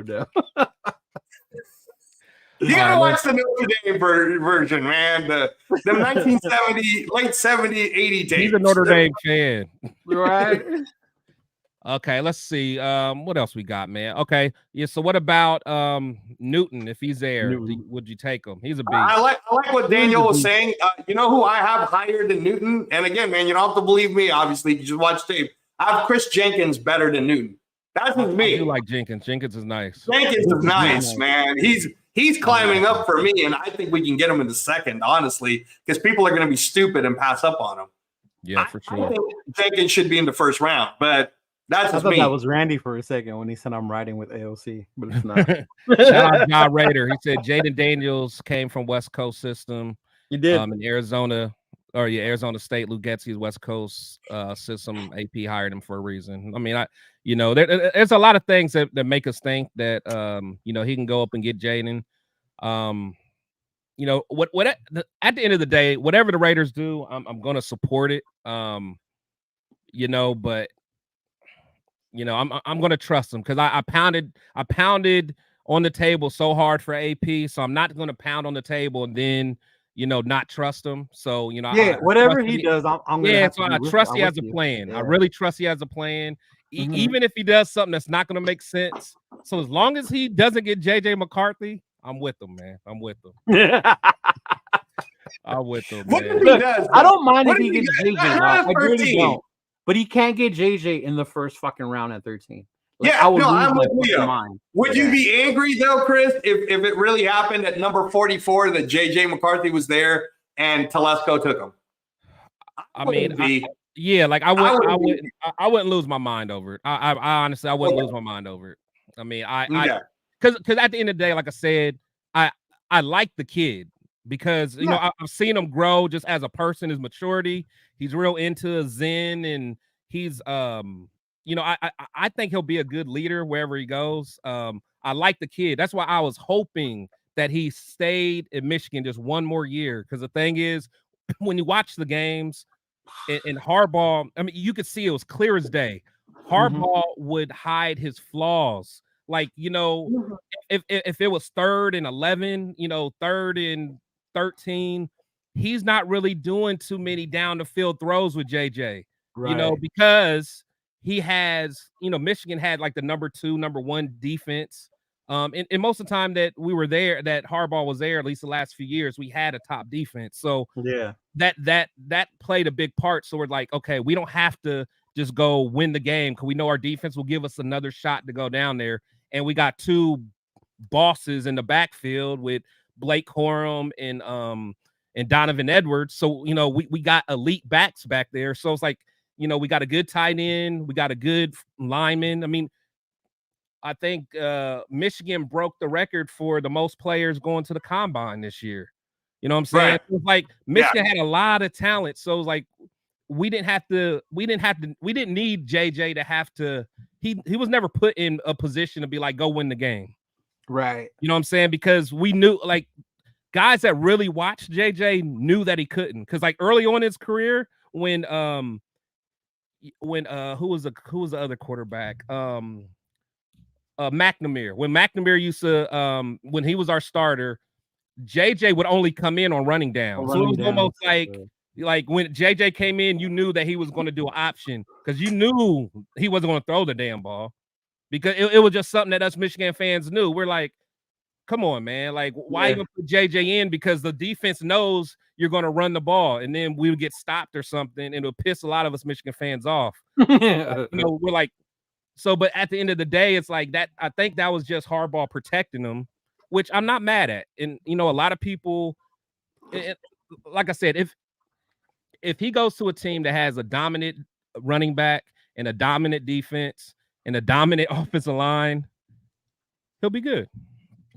You gotta watch the Notre Dame version, man. The 1970, late 70, 80 tapes. He's a Notre Dame fan. Right. Okay, let's see. What else we got, man? Okay, yeah. So what about Newton? If he's there, would you take him? He's a beast. I like what Daniel was saying. You know who I have higher than Newton? And again, man, you don't have to believe me. Obviously, you just watch tape. I have Chris Jenkins better than Newton. That's just me. I do like Jenkins. Jenkins is nice. Jenkins is nice, man. He's climbing up for me, and I think we can get him in the second, honestly, because people are going to be stupid and pass up on him. Yeah, for sure. I think Jenkins should be in the first round, but. That's just me. That was Randy for a second when he said I'm riding with AOC, but it's not. Shout out John Raider. He said Jaden Daniels came from West Coast system. He did in Arizona, Arizona State. Lou Getsy's West Coast system. AP hired him for a reason. I mean, there's a lot of things that make us think that he can go up and get Jaden. What at the end of the day, whatever the Raiders do, I'm going to support it. But. I'm going to trust him because I pounded on the table so hard for AP, so I'm not going to pound on the table and then not trust him. So whatever he does, I'm going to. So I trust he has a plan. Yeah. I really trust he has a plan, even if he does something that's not going to make sense. So as long as he doesn't get JJ McCarthy, I'm with him, man. I'm with him. I'm with him. What Man. if he does? I don't mind if he gets JJ. I really don't. But he can't get JJ in the first fucking round at 13. I'm with you. Would you be angry though, Chris, if it really happened at number 44 that JJ McCarthy was there and Telesco took him? I wouldn't lose my mind over it. I honestly wouldn't lose my mind over it. I mean, because at the end of the day, like I said, I like the kid because you know I've seen him grow just as a person, his maturity. He's real into Zen, and he's you know, I think he'll be a good leader wherever he goes. I like the kid. That's why I was hoping that he stayed in Michigan just one more year. Because the thing is, when you watch the games in Harbaugh, I mean, you could see it was clear as day. Harbaugh would hide his flaws. Like, you know, if it was 3rd and 11, you know, 3rd and 13, he's not really doing too many down the field throws with JJ, you know, because he has, you know, Michigan had like the number 2, number 1 defense. And most of the time that we were there, that Harbaugh was there, at least the last few years, we had a top defense. So that played a big part. So we're like, okay, we don't have to just go win the game because we know our defense will give us another shot to go down there. And we got 2 bosses in the backfield with Blake Corum and Donovan Edwards. So, you know, we got elite backs back there. So it's like, you know, we got a good tight end, we got a good lineman. I mean, I think Michigan broke the record for the most players going to the combine this year. You know what I'm saying? Right. It was like Michigan had a lot of talent. So it was like we didn't need JJ to have to, he was never put in a position to be like, go win the game. Right. You know what I'm saying? Because we knew, like, guys that really watched JJ knew that he couldn't. Because like early on in his career, when who was the other quarterback? McNamara. When McNamara used to when he was our starter, JJ would only come in on running down. So it was almost like when JJ came in, you knew that he was going to do an option because you knew he wasn't going to throw the damn ball because it was just something that us Michigan fans knew. We're like, come on, man. Like, why even put JJ in? Because the defense knows you're going to run the ball and then we would get stopped or something and it'll piss a lot of us Michigan fans off. You know, we're like, so, but at the end of the day, it's like that. I think that was just Harbaugh protecting them, which I'm not mad at. And, you know, a lot of people, like I said, if he goes to a team that has a dominant running back and a dominant defense and a dominant offensive line, he'll be good.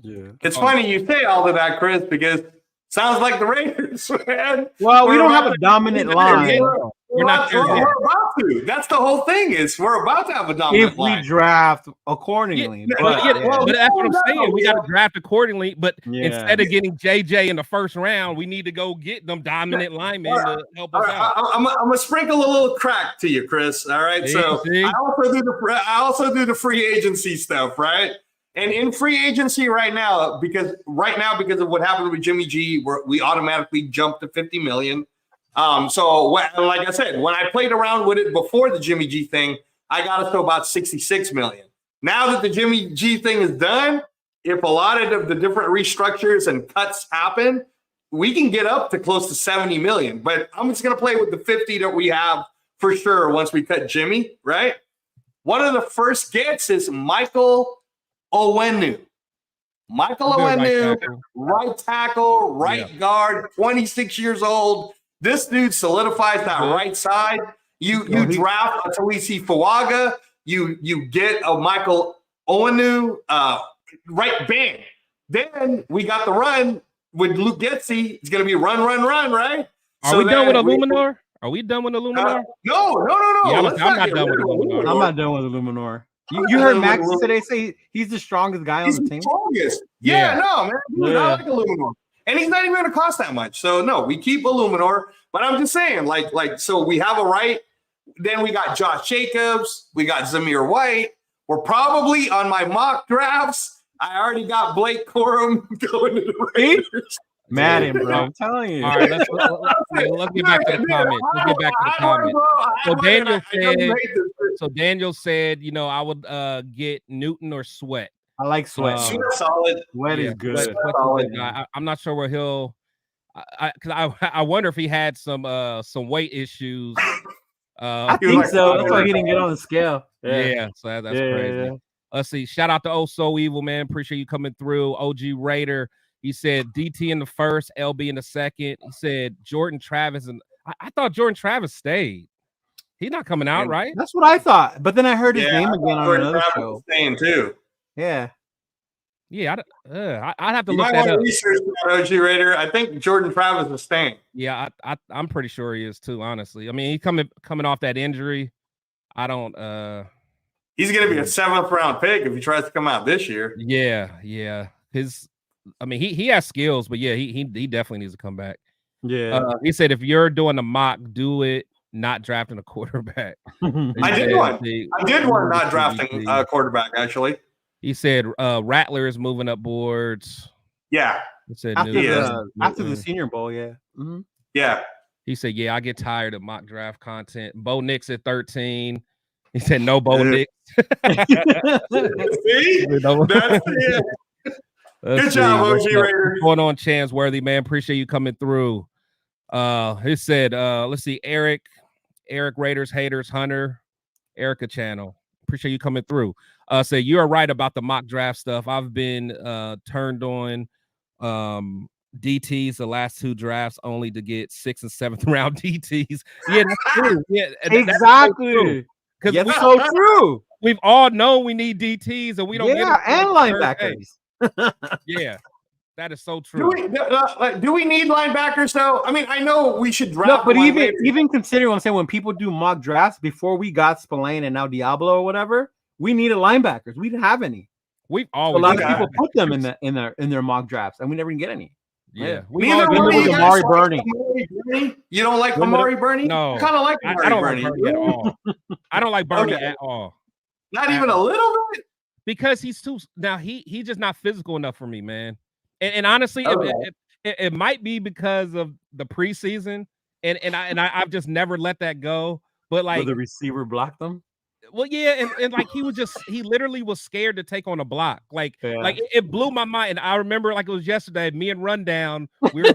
Yeah. It's funny you say all of that, Chris, because sounds like the Raiders, man. Well, we don't have a dominant line. We're about to. That's the whole thing. Is we're about to have a dominant line if we draft accordingly. But that's what I'm saying. We got to draft accordingly. But instead of getting JJ in the first round, we need to go get them dominant linemen to help us out. I'm gonna sprinkle a little crack to you, Chris. All right. So I also do the free agency stuff, right? And in free agency right now, because of what happened with Jimmy G, we automatically jumped to 50 million. So like I said, when I played around with it before the Jimmy G thing, I got us to about 66 million. Now that the Jimmy G thing is done, if a lot of the different restructures and cuts happen, we can get up to close to 70 million. But I'm just going to play with the 50 that we have for sure once we cut Jimmy, right? One of the first gets is Michael Onwenu. Michael Onwenu, right tackle, right guard, 26 years old. This dude solidifies that right side. You draft a Talisi Fuaga. You get a Michael Onwenu, right bang. Then we got the run with Luke Getsy. It's going to be run, right? Are we done with Illuminor? Are we done with Illuminor? No. Yeah, I'm not done with Illuminor. I'm not done with Illuminor. You heard Max today say he's the strongest guy on the team? Strongest. Yeah, no, man. Dude, I like Illuminor. And he's not even going to cost that much. So, no, we keep Illuminor. But I'm just saying, so we have a right. Then we got Josh Jacobs. We got Zamir White. We're probably on my mock drafts. I already got Blake Corum going to the Raiders. Madden, bro. I'm telling you. All right, let's get back to the comments. So Daniel said, you know, I would get Newton or Sweat. I like Sweat. Solid. Sweat is good. Sweat's I'm not sure where he'll. I wonder if he had some weight issues. I think so. That's why he didn't get on the scale. Yeah, so that's crazy. Yeah. Let's see. Shout out to Oh So Evil, man. Appreciate you coming through. OG Raider. He said DT in the first, LB in the second. He said Jordan Travis, and I thought Jordan Travis stayed. He's not coming out, right? That's what I thought. But then I heard his name again on another show. Staying too. Yeah. Yeah, I'd have to You look might that want to up. research that, OG Raider. I think Jordan Travis is staying. Yeah, I'm pretty sure he is too. Honestly, I mean, he's coming off that injury. I don't. He's going to be a 7th round pick if he tries to come out this year. Yeah. I mean, he has skills, but yeah, he definitely needs to come back. Yeah. He said if you're doing a mock, do it not drafting a quarterback. I did one not drafting a quarterback, actually. He said Rattler is moving up boards. Yeah. He said after the Senior Bowl, yeah. Mm-hmm. Yeah. He said, yeah, I get tired of mock draft content. Bo Nix at 13. He said, no Bo Nix. See? That's it. Good job, OG Raider. What's going on, Chansworthy, man? Appreciate you coming through. He said, let's see, Eric Raiders Haters Hunter, Erica channel. Appreciate you coming through. Say you're right about the mock draft stuff. I've been turned on DTs the last 2 drafts only to get 6th and 7th round DTs. Yeah, that's true. Yeah, exactly. Because that's so true. We've all known we need DTs and we don't get them. And linebackers. Yeah. That is so true. Do we need linebackers though? I mean, I know we should draft. No, but even considering what I'm saying, when people do mock drafts before we got Spillane and now Diablo or whatever, we needed linebackers. We didn't have any. We've always a lot of people put them in their mock drafts, and we never can get any. Yeah, neither one of you Amari Burney. You don't like Amari Burney? No, I kind of like Amari Burney at all. I don't like Burney at all. Not even a little bit. Because he's too now. He's just not physical enough for me, man. And honestly, it might be because of the preseason, and I've just never let that go. But like the receiver blocked them. Well, yeah, and like he literally was scared to take on a block. Like it blew my mind. And I remember like it was yesterday, me and Rundown, we were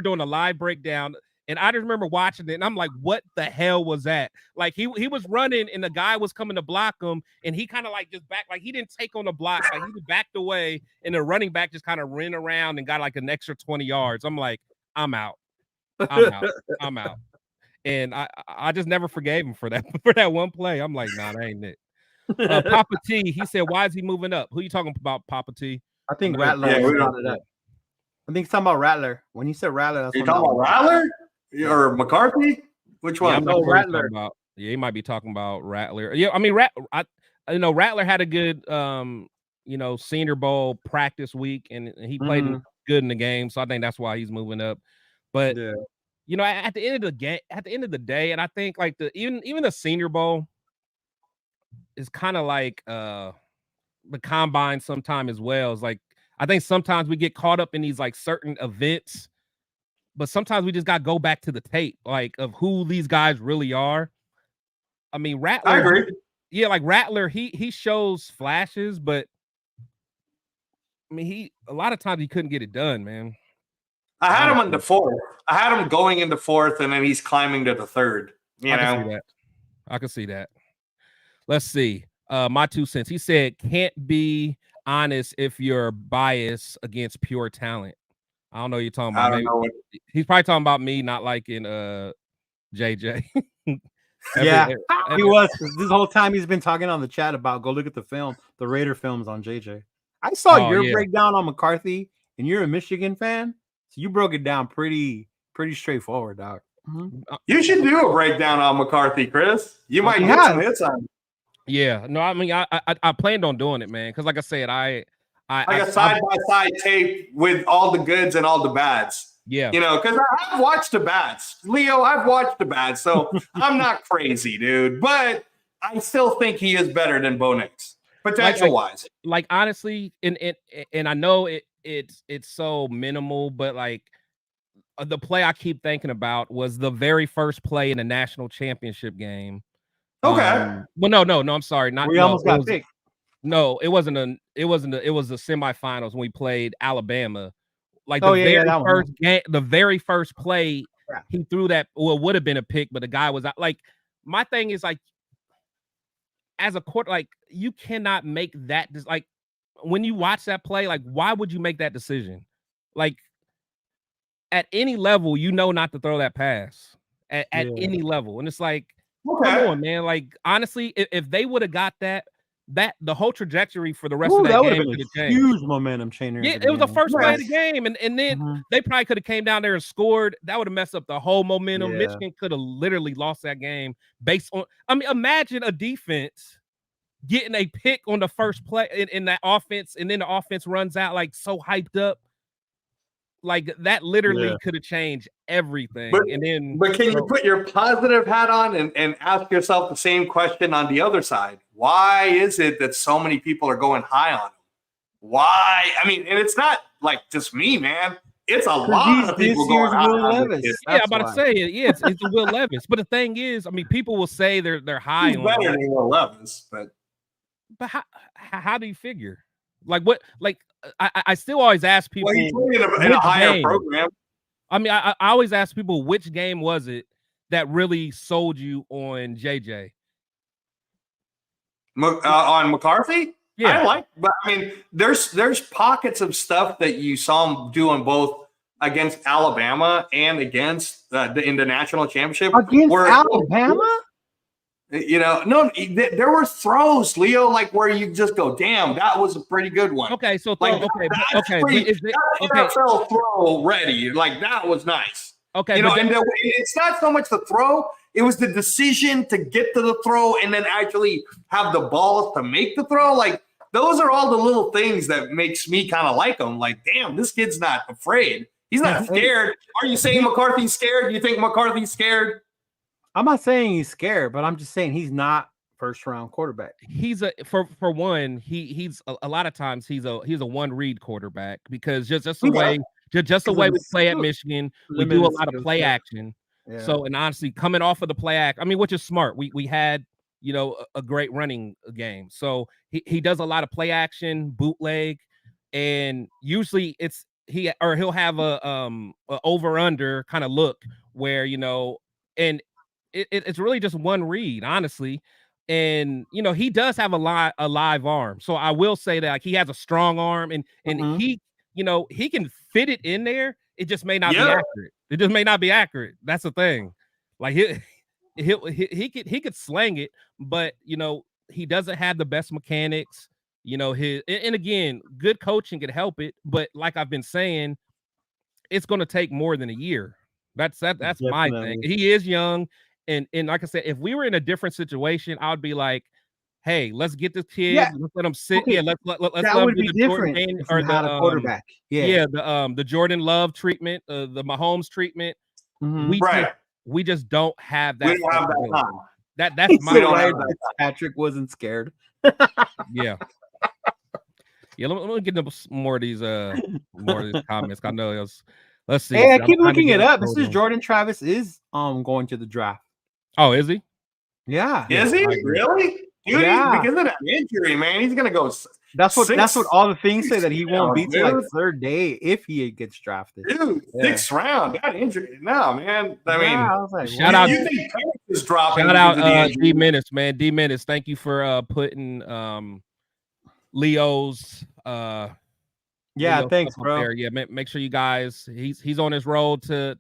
doing a live breakdown. And I just remember watching it, and I'm like, what the hell was that? Like he was running, and the guy was coming to block him, and he kind of like just back, like he didn't take on the block, like he just backed away, and the running back just kind of ran around and got like an extra 20 yards. I'm like, I'm out. And I just never forgave him for that one play. I'm like, nah, that ain't it. Papa T, he said, why is he moving up? Who you talking about, Papa T? I think Rattler. I think he's talking about Rattler. When he said Rattler, that's you talking about Rattler or McCarthy? Which one? Yeah, Rattler. He might be talking about Rattler. Yeah, I mean, Rattler had a good, Senior Bowl practice week, and he played good in the game. So I think that's why he's moving up. But at the end of the day, and I think like even the Senior Bowl is kind of like the combine sometime as well. It's like I think sometimes we get caught up in these like certain events, but sometimes we just got to go back to the tape, like of who these guys really are. I mean, Rattler. I agree. Yeah, like Rattler, he shows flashes, but I mean, a lot of times he couldn't get it done, man. I had him in the 4th. I had him going into 4th, and then he's climbing to the 3rd. I can see that. Let's see. My 2 cents. He said, can't be honest if you're biased against pure talent. I don't know what you're talking about. He's probably talking about me not liking JJ. He was. This whole time he's been talking on the chat about go look at the film, the Raider films on JJ. I saw your breakdown on McCarthy, and you're a Michigan fan, so you broke it down pretty straightforward, dog. Mm-hmm. You should do a breakdown on McCarthy, Chris. You might get some hits on him. Yeah, no, I mean, I planned on doing it, man, because like I said, I a side-by-side tape with all the goods and all the bads. Yeah, because I've watched the bads, Leo. I've watched the bads, so I'm not crazy, dude. But I still think he is better than Bo Nix, potential-wise. Like honestly, and I know it's so minimal, but like the play I keep thinking about was the very first play in the national championship game. Okay. Well, no, I'm sorry. We almost got picked. No, it was the semifinals when we played Alabama. Like the very first play, he threw that. Well, it would have been a pick, but the guy was out. Like my thing is like, as a court, like you cannot make that. Like when you watch that play, like why would you make that decision? Like at any level, not to throw that pass at any level, and it's like. Come on, man. Like, honestly, if they would have got that, that the whole trajectory for the rest of that that would game have could been have a changed. huge momentum changer. Yeah, it was the first play of the game, and then they probably could have came down there and scored. That would have messed up the whole momentum. Yeah. Michigan could have literally lost that game based on. I mean, imagine a defense getting a pick on the first play in that offense, and then the offense runs out like so hyped up. Like that literally could have changed everything. But can you put your positive hat on and ask yourself the same question on the other side? Why is it that so many people are going high on him? Why? I mean, and it's not like just me, man. It's a lot of people going high on this. Yeah, I'm about to say it. Yeah, it's Will Levis. But the thing is, I mean, people will say they're high He's on better than Will Levis, but how do you figure? Like what? Like I still always ask people. Well, he's in a higher program. I mean, I always ask people which game was it that really sold you on JJ? On McCarthy? Yeah, but I mean, there's pockets of stuff that you saw him doing both against Alabama and against in the national championship. Against Alabama? You know, no, there were throws, Leo, like where you just go, damn, that was a pretty good one. Okay, so like, okay. NFL throw ready, like that was nice. Okay, you know, and it's not so much the throw; it was the decision to get to the throw and then actually have the balls to make the throw. Like those are all the little things that makes me kind of like him. Like, damn, this kid's not afraid. He's not scared. Are you saying McCarthy's scared? Do you think McCarthy's scared? I'm not saying he's scared, but I'm just saying he's not first round quarterback. He's for one, he's a lot of times he's a one read quarterback because just the way we play at Michigan, we do a lot of play action. Yeah. So and honestly, coming off of the play act, I mean, which is smart. We had a great running game, so he does a lot of play action, bootleg, and usually he'll have a over under kind of look where and. It's really just one read, honestly. And he does have a live arm. So I will say that he has a strong arm and he can fit it in there. It just may not be accurate. It just may not be accurate. That's the thing. Like he could slang it, but he doesn't have the best mechanics. And again, good coaching could help it, but like I've been saying, it's going to take more than a year. That's my thing. He is young. And like I said, if we were in a different situation, I would be like, "Hey, let's get this kid. Yeah. Let's let him sit. Okay. Yeah, let's let that him would do be the different Jordan or the quarterback. The Jordan Love treatment, the Mahomes treatment. We just don't have that. We don't have that time. That's my right. Patrick wasn't scared. Yeah. Yeah, let me get more of these comments. I know it was. Let's see. Hey, I keep looking it up. This is Jordan Travis is going to the draft. Oh, is he? Yeah. Is he really? Dude, because of that injury, man, he's gonna go. That's what all the things say, that he won't be till like third day if he gets drafted. Dude, 6th round, that injury. No, man. I mean, I was like, shout out. You think is dropping? Shout out D Menace, man. D Menace, thank you for putting Leo's yeah, thanks, bro. There. Yeah, make sure you guys. He's on his road to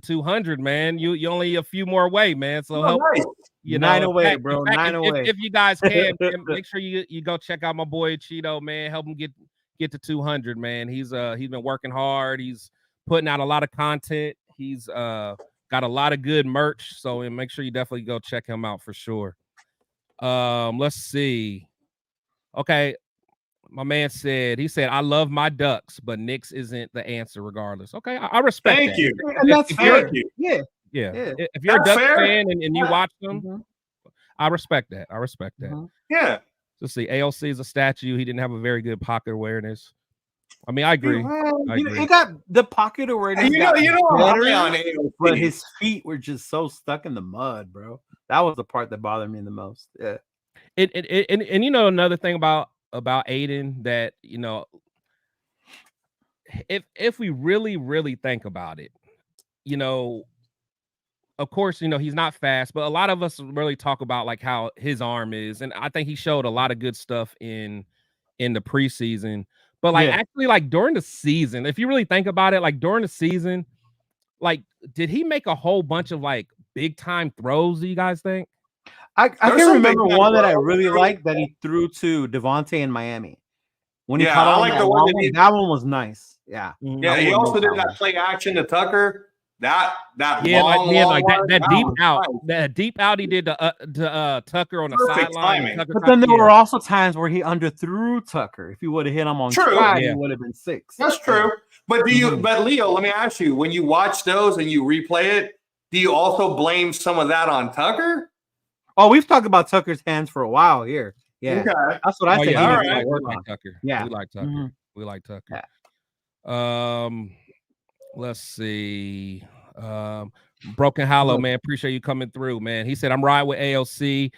200, man. You only a few more away, man. So help. Nice. 9 away, bro. 9 away. If you guys can, make sure you go check out my boy Cheeto, man. Help him get to 200, man. He's been working hard. He's putting out a lot of content. He's got a lot of good merch. So make sure you definitely go check him out for sure. Let's see. Okay. My man said, I love my Ducks, but Knicks isn't the answer regardless. Okay, I respect that. Thank you. And that's fair. Yeah. If you're a Ducks fan and you watch them, I respect that. Yeah. Let's see. AOC is a statue. He didn't have a very good pocket awareness. I mean, I agree. He got the pocket awareness. You know better, on AOC. But his feet were just so stuck in the mud, bro. That was the part that bothered me the most. Yeah. And another thing about Aiden that if we really think about it, of course he's not fast, but a lot of us really talk about like how his arm is, and I think he showed a lot of good stuff in the preseason, but actually like during the season, if you really think about it, like during the season, like did he make a whole bunch of like big time throws, do you guys think? I can some remember big one that I guys, really bro. liked that he threw to Devontae in Miami. When he Yeah, caught I on like that the one long that one, he. that one was nice. Yeah. Yeah, I he wouldn't also miss did that that one. play action to Tucker. That Yeah, like long, man, long like one. that That deep was out, nice. that deep out he did to Tucker on the Perfect sideline. timing. Tucker But caught- then there yeah, were also times where he underthrew Tucker. If he would have hit him on True. stride, Yeah. he would have been 6. That's true. But do you? Mhm. But Leo, let me ask you: when you watch those and you replay it, do you also blame some of that on Tucker? Oh, we've talked about Tucker's hands for a while here. Yeah. Okay. That's what I oh say. yeah, He All needs we to right. work like on. Tucker. Yeah. We like Tucker. Mhm. We like Tucker. Yeah. Let's see. Broken Hollow, Look. man. Appreciate you coming through, man. He said, I'm riding with AOC.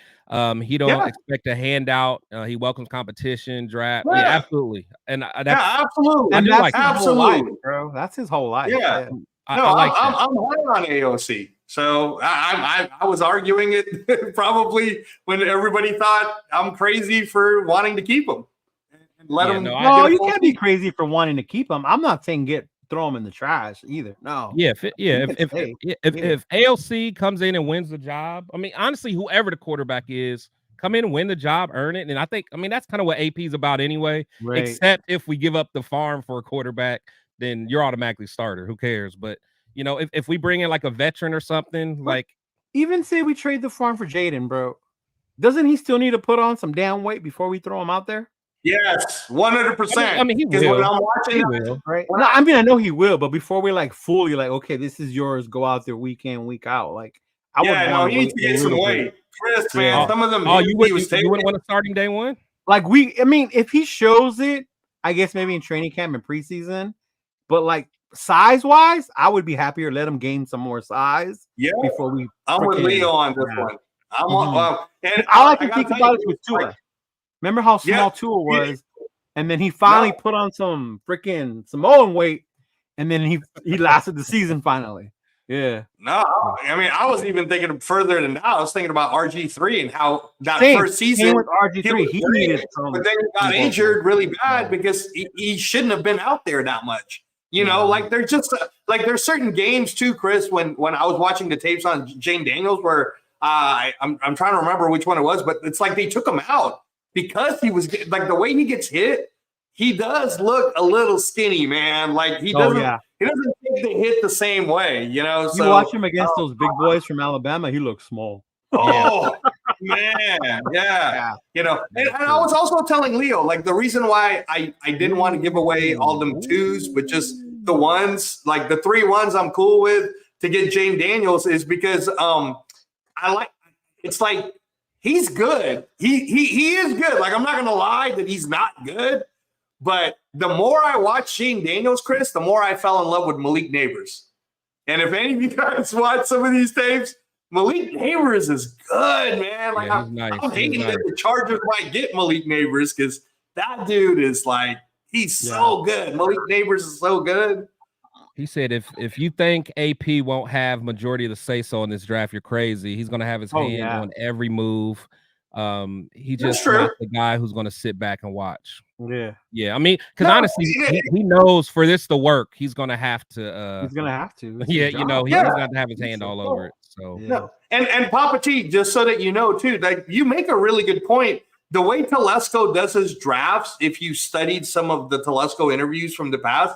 He don't Yeah. expect a handout. He welcomes competition, draft. Yeah. Yeah, absolutely. And that's Yeah, absolutely. I And do that's like his that. whole life, Absolutely. bro. That's his whole life. Yeah. I No, like that. I'm high on AOC. So I was arguing it probably when everybody thought I'm crazy for wanting to keep him. And let Yeah, him. no, I- No, get a you full can't be season. crazy for wanting to keep him. I'm not saying throw him in the trash either. No. Yeah, if can stay. if AOC comes in and wins the job, I mean, honestly, whoever the quarterback is, come in and win the job, earn it. And I think, I mean, that's kind of what AP is about anyway. Right. Except if we give up the farm for a quarterback, then you're automatically starter. Who cares? But you know, if we bring in like a veteran or something, like Even say we trade the farm for Jaden, bro. Doesn't he still need to put on some damn weight before we throw him out there? Yes, 100%. I mean, he Because when will. I'm watching He that, will. Right. When No, I mean I know he will, but before we like fully like, okay, this is yours, go out there week in, week out. Like I would yeah, no, want he needs to get some weight. Chris, man, Yeah. some of them Oh, hits you he was wouldn't taking. want to start him day one? Like I mean, if he shows it, I guess maybe in training camp and preseason, but like size-wise, I would be happier let him gain some more size Yeah, before we I'm with freaking- Leo on this Yeah. one. I'm Mhm. and All I can gotta think tell about you, is with like, Tua. Remember how small Yeah. Tua was, and then he finally put on some freaking Samoan weight, and then he lasted the season finally. Yeah. No, I mean, I was even thinking further than that. I was thinking about RG3 and how that Same first season with RG3. was He great, needed some. but then he got some injured really bad Yeah. because he shouldn't have been out there that much. You know, Yeah. like there's just like there's certain games too, Chris. When I was watching the tapes on Jane Daniels, where I'm trying to remember which one it was, but it's like they took him out because he was like the way he gets hit. He does look a little skinny, man. Like he doesn't. yeah. He doesn't take the hit the same way, you know. You So watch him against those big boys from Alabama, he looks small. oh man, yeah. You know, and I was also telling Leo, like the reason why I didn't want to give away all them twos, but just the ones, like the 3 ones I'm cool with to get Jane Daniels is because I like it's like he's good. He is good. Like I'm not gonna lie that he's not good, but the more I watch Shane Daniels, Chris, the more I fell in love with Malik Neighbors. And if any of you guys watch some of these tapes, Malik Neighbors is good, man. Like Yeah, he's nice. I'm hating that the Chargers might get Malik Neighbors because that dude is like he's so good. Malik Neighbors is so good. He said, if you think AP won't have majority of the say so in this draft, you're crazy. He's gonna have his hand on every move. He just not the guy who's gonna sit back and watch. Yeah. I mean, because honestly, he knows for this to work, he's gonna have to. He's gonna have to. Yeah, you know, he's got to have his hand all over it. So no, and Papa T, just so that you know too, like you make a really good point. The way Telesco does his drafts, if you studied some of the Telesco interviews from the past,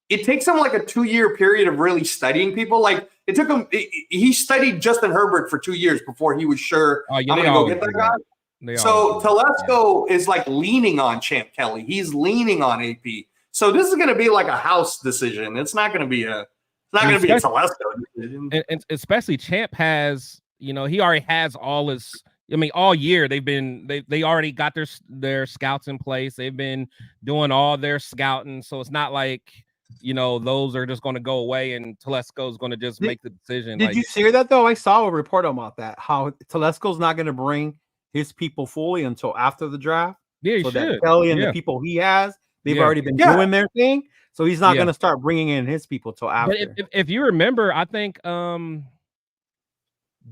it takes him like a 2-year period of really studying people. Like it took him, he studied Justin Herbert for 2 years before he was sure I'm going to go get that guy. So Telesco is like leaning on Champ Kelly. He's leaning on AP. So this is going to be like a house decision. It's not going to be a Telesco decision. And especially Champ has, you know, he already has all his. I mean, all year they already got their scouts in place. They've been doing all their scouting, so it's not like, you know, those are just going to go away and Telesco's going to just make the decision. Did you hear that though? I saw a report about that. How Telesco's not going to bring his people fully until after the draft. Yeah, he so should. That Kelly and the people he has, they've already been doing their thing. So he's not going to start bringing in his people till after. But if you remember, I think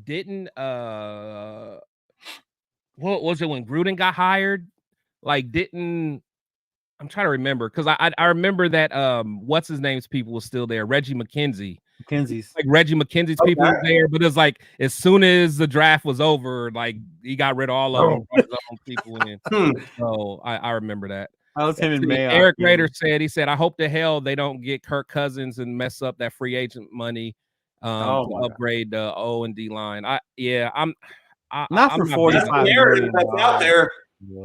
didn't what was it when Gruden got hired? Like I'm trying to remember because I remember that what's his name's people was still there. Reggie McKenzie McKenzie's. Like Reggie McKenzie's people were there, but it's like as soon as the draft was over, like he got rid of all of them, brought his own people in. So I remember that. I was him in May. Eric Raider said, I hope to hell they don't get Kirk Cousins and mess up that free agent money to upgrade the O and D line. I'm not for 45 million. That's out there.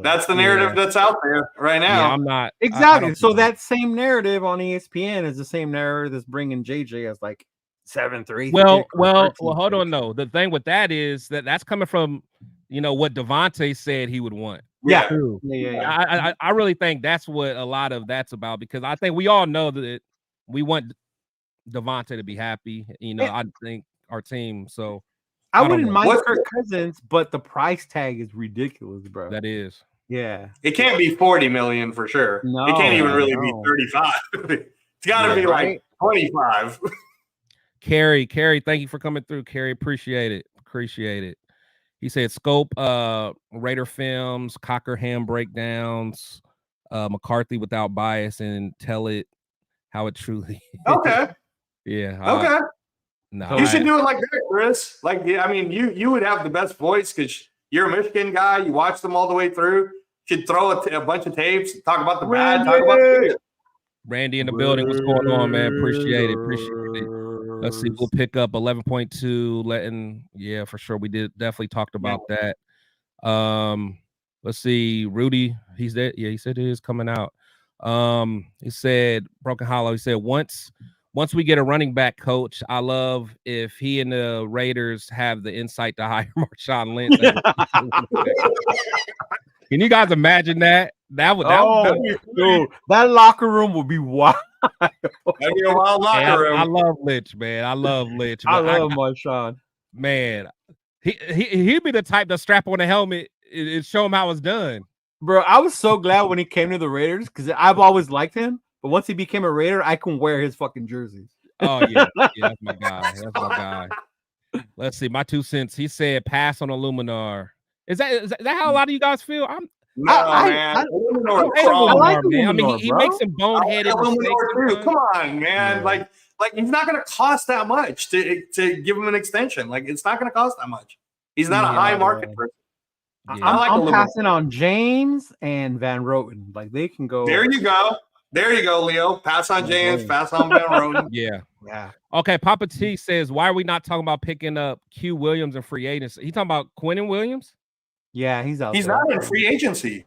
That's the narrative that's out there right now. Yeah, I'm not exactly. So that same narrative on ESPN is the same narrative that's bringing JJ as like 7th. Well, hold on. No, the thing with that is that's coming from what Devontae said he would want. Yeah. I really think that's what a lot of that's about, because I think we all know that we want Devontae to be happy. I think our team. So I wouldn't mind Kirk Cousins, but the price tag is ridiculous, bro. That is. Yeah. It can't be 40 million for sure. No, it can't even really be 35. It's got to be like 25. Carrie, thank you for coming through. Carrie, appreciate it. He said scope Raider films, Cockerham breakdowns, McCarthy without bias, and tell it how it truly is. Okay. Yeah. Okay. No, you should do it like that, Chris. Like, I mean, you would have the best voice because you're a Michigan guy. You watch them all the way through. You should throw a bunch of tapes, talk about the bad, talk about the good. Randy in the building. What's going on, man? Appreciate it. Let's see. We'll pick up 11.2. For sure. We definitely talked about that. Let's see. Rudy, he's there. Yeah, he said it is coming out. He said Broken Hollow. He said once we get a running back coach, I love if he and the Raiders have the insight to hire Marshawn Lynch. Can you guys imagine that? That would dude, that locker room would be wild. That'd be a wild locker room. I love Lynch, man. I love Lynch. I love Marshawn. Man, he'd be the type to strap on a helmet and show him how it's done. Bro, I was so glad when he came to the Raiders because I've always liked him. But once he became a Raider, I can wear his fucking jerseys. Oh, yeah. That's my guy. Let's see. My 2 cents. He said pass on Illuminar. Is that how a lot of you guys feel? Man. I like man. I mean, he makes some boneheaded mistakes. Come on, man. Yeah. Like it's not going to cost that much to give him an extension. Like, it's not going to cost that much. He's not a high market person. Yeah. I'm passing on James and Van Roten. Like, they can go. There you go, Leo. Pass on James. Pass on Van Roten. Yeah. Okay. Papa T says, why are we not talking about picking up Q Williams and free agency? He talking about Quinnen Williams? Yeah, he's out. He's not in free agency.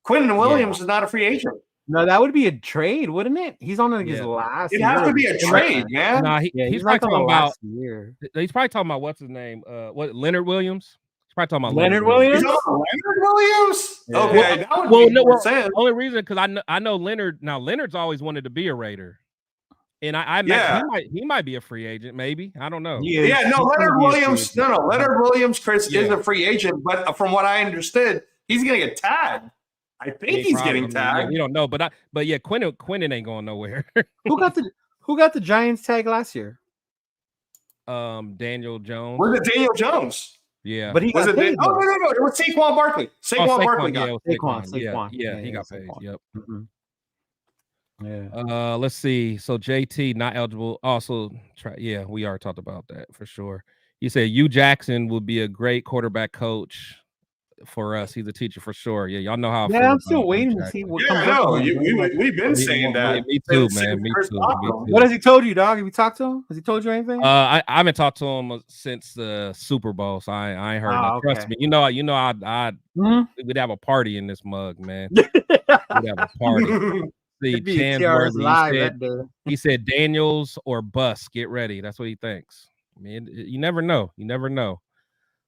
Quinnen Williams is not a free agent. No, that would be a trade, wouldn't it? He's on his last year. It has to be a trade, man. Nah, he's probably talking about year. He's probably talking about what's his name? Leonard Williams? He's probably talking about Leonard Williams. Leonard Williams? Yeah. Okay. The only reason because I know Leonard. Now Leonard's always wanted to be a Raider. And he might be a free agent, maybe. I don't know. Leonard Williams. Leonard Williams, Chris, is a free agent, but from what I understood, he's gonna get tagged. I think he's getting tagged. We don't know, but Quinnen ain't going nowhere. Who got the Giants tag last year? Daniel Jones. Was it Daniel Jones? Yeah, but he was it? No. It was Saquon Barkley. Saquon Barkley got Saquon. Yeah, he got paid. Yep. Mm-hmm. Yeah. Let's see. So JT not eligible. Also, we already talked about that for sure. He said Hugh Jackson would be a great quarterback coach for us. He's a teacher for sure. Yeah, y'all know how. I'm still waiting to see what comes up. We've been saying that. Me too, man. Me too. What has he told you, dog? Have you talked to him? Has he told you anything? I haven't talked to him since the Super Bowl, so I ain't heard. Okay. Trust me. We'd have a party in this mug, man. We'd have a party. See, he said Daniels or bust. Get ready. That's what he thinks. I mean, you never know.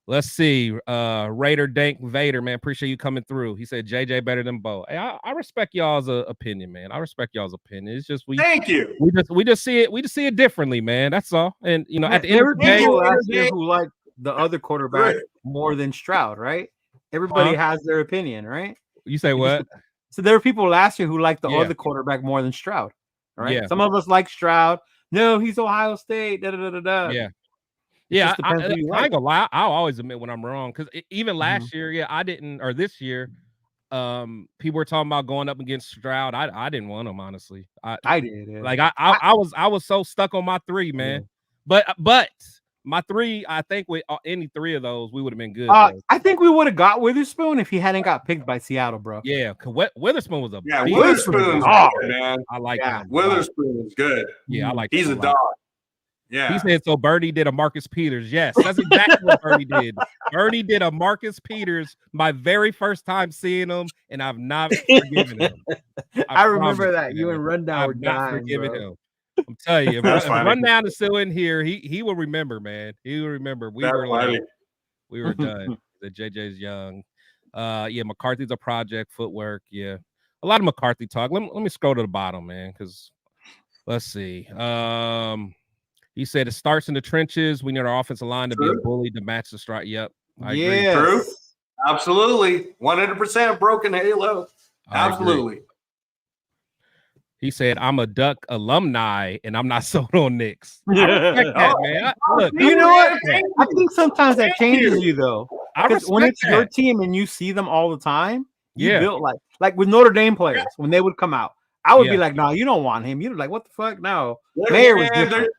Let's see. Raider Dank Vader, man. Appreciate you coming through. He said JJ better than Bo. Hey, I respect y'all's opinion, man. I respect y'all's opinion. It's just thank you. We just see it differently, man. That's all. And at the end of the day, last year who liked the other quarterback more than Stroud, right? Everybody has their opinion, right? You say what? So there were people last year who liked the other quarterback more than Stroud, right? Yeah. Some of us like Stroud. No, he's Ohio State. Yeah, I ain't gonna lie. I'll always admit when I'm wrong because even last year, I didn't, or this year, people were talking about going up against Stroud. I didn't want him, honestly. I did. Yeah. Like I was so stuck on my 3, man. Yeah. But my 3, I think with any 3 of those, we would have been good. I think we would have got Witherspoon if he hadn't got picked by Seattle, bro. Yeah, Witherspoon was a Witherspoon's good, man. I like him. Witherspoon is good. Yeah, I like. He's a dog. Yeah. He said so. Bernie did a Marcus Peters. Yes, that's exactly what Bernie did. Bernie did a Marcus Peters. My very first time seeing him, and I've not forgiven him. I remember that you and Rundown were dying, forgiving bro. him. I'm telling you, if Rundown is still in here, he will remember, man. He will remember. We were done. The JJ's young. Yeah, McCarthy's a project. Footwork. Yeah, a lot of McCarthy talk. Let me scroll to the bottom, man, because let's see. He said it starts in the trenches. We need our offensive line to be a bully to match the strike. Yep. I agree. True. Absolutely. 100% broken halo. Absolutely. He said, I'm a Duck alumni and I'm not sold on Knicks. I respect that, man. Look, you know what? I think sometimes that changes you, though. Because when it's your team and you see them all the time, you built like with Notre Dame players, when they would come out, I would be like, no, you don't want him. You're like, what the fuck? No. Mayor was different.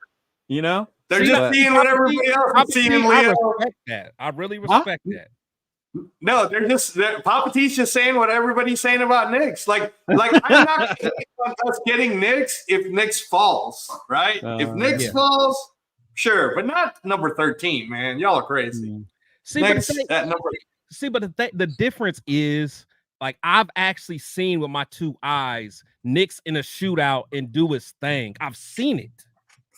You know, they're just seeing what everybody else is seeing. I respect that. I really respect that. No, Papat's just saying what everybody's saying about Knicks. Like I'm not us getting Knicks if Knicks falls, right? If Knicks falls, sure, but not number 13, man. Y'all are crazy. See, but the difference is, like, I've actually seen with my 2 eyes Knicks in a shootout and do his thing. I've seen it.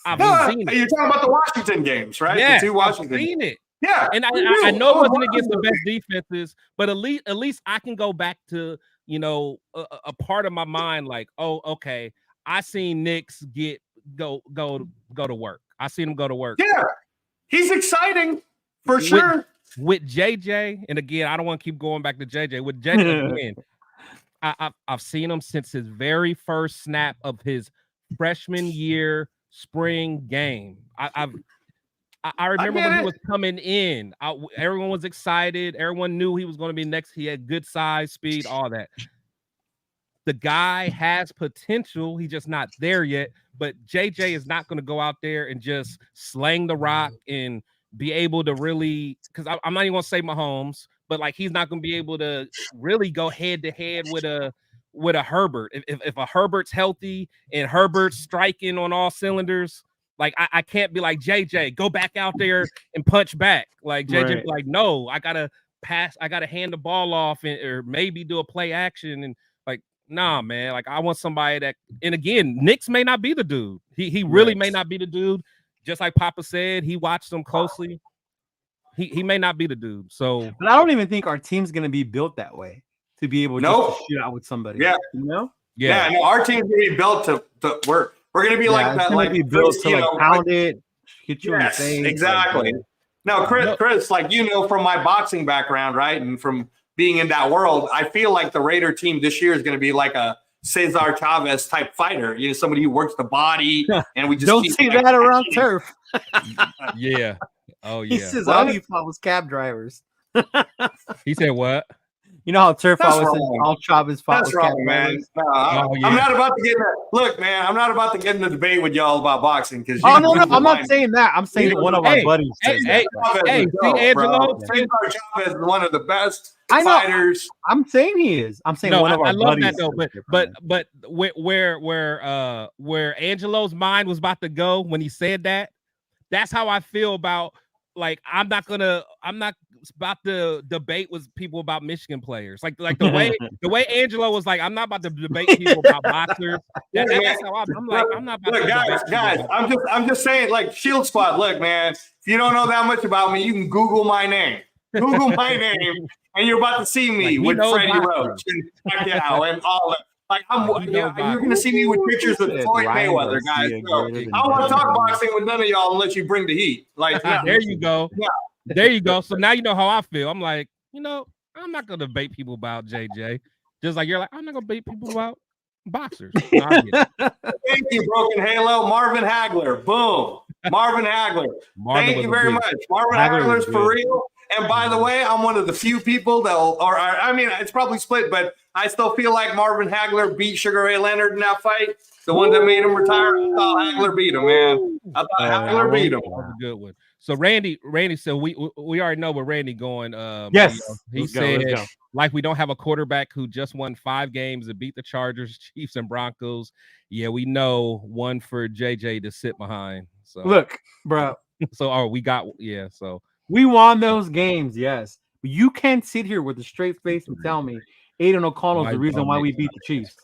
You're talking about the Washington games, right? Yeah, the 2 Washington. I've seen it. Yeah, and I know it wasn't against the best defenses, but at least I can go back to, you know, a part of my mind like, oh, okay, I seen Knicks go to work. I seen him go to work. Yeah, he's exciting for sure. With JJ, and again, I don't want to keep going back to JJ. With JJ, again, I've seen him since his very first snap of his freshman year spring game. I remember when he was coming in. Everyone was excited. Everyone knew he was going to be next. He had good size, speed, all that. The guy has potential. He's just not there yet. But JJ is not going to go out there and just slang the rock and be able to really, because I'm not even going to say Mahomes, but like he's not going to be able to really go head to head with a Herbert. If a Herbert's healthy and Herbert's striking on all cylinders, like I can't be like JJ, go back out there and punch back. Like JJ, like, no, I gotta pass, I gotta hand the ball off or maybe do a play action. And like, nah, man, like I want somebody that, and again, Knicks may not be the dude. He really may not be the dude. Just like Papa said, he watched them closely. He may not be the dude. So, but I don't even think our team's gonna be built that way to be able to shoot out with somebody. Yeah, you know. Yeah, no, our team's gonna be built to work. We're gonna be like that, like be built to like pound it, hit you in the face. Exactly. Now, Chris, like you know from my boxing background, right, and from being in that world, I feel like the Raider team this year is going to be like a Cesar Chavez type fighter. You know, somebody who works the body, and we just don't say that around turf. Yeah. Oh yeah. He says all you follows cab drivers. He said what? You know how turf always says all Chavez fought with cab man. No, I'm not about to get in look, man. I'm not about to get in a debate with y'all about boxing because no, I'm not saying that. I'm saying one of our buddies. Hey, Angelo, Cesar Chavez is one of the best fighters. I'm saying he is. I'm saying one of our buddies. I love that though. But where Angelo's mind was about to go when he said that, that's how I feel about. Like I'm not about to debate with people about Michigan players. Like the way Angelo was like, I'm not about to debate people about boxers. That's how I'm like, I'm not about to guys. I'm just saying, like Shield Squad. Look, man, if you don't know that much about me, you can Google my name. Google my name, and you're about to see me with Freddie Roach and Pacquiao and all that. Like you're gonna see me with pictures of Floyd Mayweather, guys. So I don't want to talk boxing with none of y'all unless you bring the heat. Like there you go. Yeah. There you go. So now you know how I feel. I'm like, you know, I'm not gonna debate people about JJ. Just like you're like, I'm not gonna debate people about boxers. No, thank you, Broken Halo. Marvin Hagler. Boom. Marvin Hagler. Thank you very much. Marvin Hagler's for real. And by the way, I'm one of the few people I mean, it's probably split, but I still feel like Marvin Hagler beat Sugar Ray Leonard in that fight. The one that made him retire. I thought Hagler beat him, man. I thought Hagler beat him. That was a good one. So Randy said we already know where Randy going. Yes. He said like we don't have a quarterback who just won 5 games and beat the Chargers, Chiefs, and Broncos. Yeah, we know one for JJ to sit behind. So look, bro. So we won those games, yes. But you can't sit here with a straight face and tell me Aiden O'Connell is the reason why we beat the Chiefs.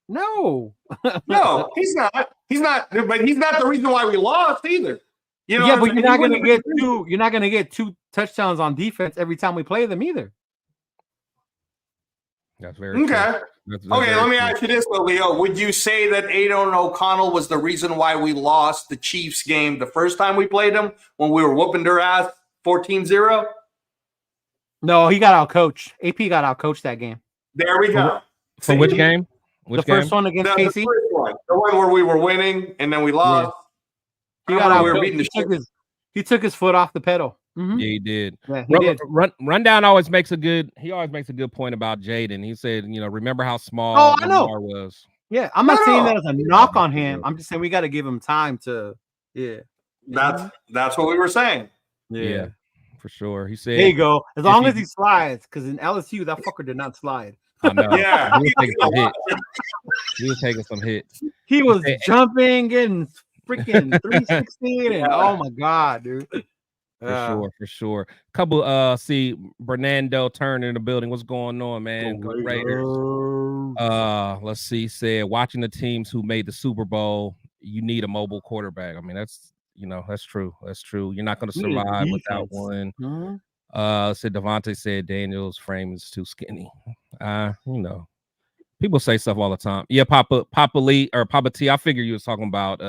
No. No, he's not. He's not, but he's not the reason why we lost either. You know, but you're not gonna get 2 touchdowns on defense every time we play them either. That's very okay. Okay, let me ask you this, though, Leo. Would you say that Aiden O'Connell was the reason why we lost the Chiefs game the first time we played them when we were whooping their ass 14-0? No, he got out-coached. AP got out-coached that game. There we go. For which game? First one against KC? The one where we were winning and then we lost. Yeah. He got out. We were beating he took his foot off the pedal. Mm-hmm. Yeah, he did. Yeah, he did. Rundown always makes a good point about Jaden. He said, remember how small Lamar was. Yeah, I'm not saying that as a knock on him. I'm just saying we got to give him time to. Yeah, that's what we were saying. Yeah, for sure. He said, "There you go." As long as he slides, because in LSU that fucker did not slide. I know. Yeah, he was taking some hits. He was jumping, getting freaking 360, and oh my god, dude. For sure. Couple see Bernardo Turner in the building. What's going on, man? Good Raiders. Let's see. Said watching the teams who made the Super Bowl, you need a mobile quarterback. I mean, that's true. That's true. You're not going to survive without one. Mm-hmm. Said Devontae said Daniel's frame is too skinny. People say stuff all the time. Yeah, Papa Lee or Papa T. I figure you was talking about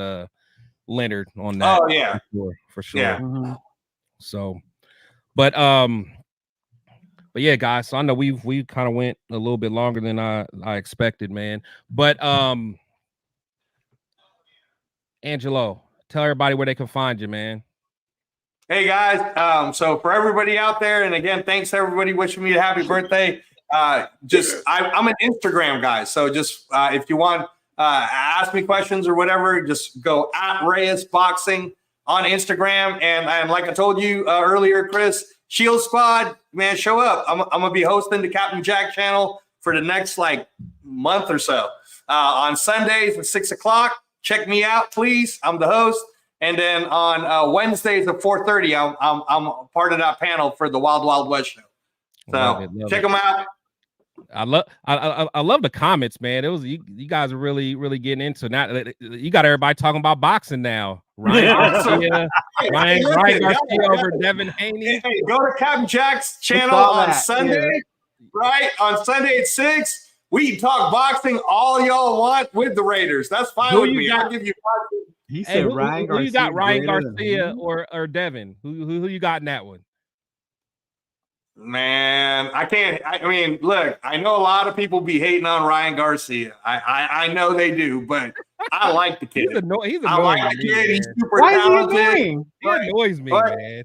Leonard on that. Oh yeah, for sure. Yeah. Mm-hmm. So, but yeah, guys. So I know we kind of went a little bit longer than I expected, man. But Angelo, tell everybody where they can find you, man. Hey guys, so for everybody out there, and again, thanks to everybody wishing me a happy birthday. I'm an Instagram guy, so just if you want ask me questions or whatever, just go at Reyes Boxing on Instagram, and like I told you earlier, Chris, Shield Squad, man, show up. I'm gonna be hosting the Captain Jack channel for the next month or so on Sundays at 6:00. Check me out, please. I'm the host, and then on Wednesdays at 4:30, I'm part of that panel for the Wild Wild West show. So check them out. I love the comments, man. It was you guys are really getting into now. You got everybody talking about boxing now. Ryan Garcia over Devin Haney. Hey, go to Captain Jack's channel on Sunday, right? On Sunday at 6. We can talk boxing all y'all want with the Raiders. That's fine with me. I'll give you boxing. He said Ryan Garcia. Who you got, Ryan Garcia or Devin? Who you got in that one? Man, I can't. I mean, look, I know a lot of people be hating on Ryan Garcia. I know they do, but I like the kid. He's annoying. I like the kid. He's super Why talented. Is he annoying? He annoys me, man.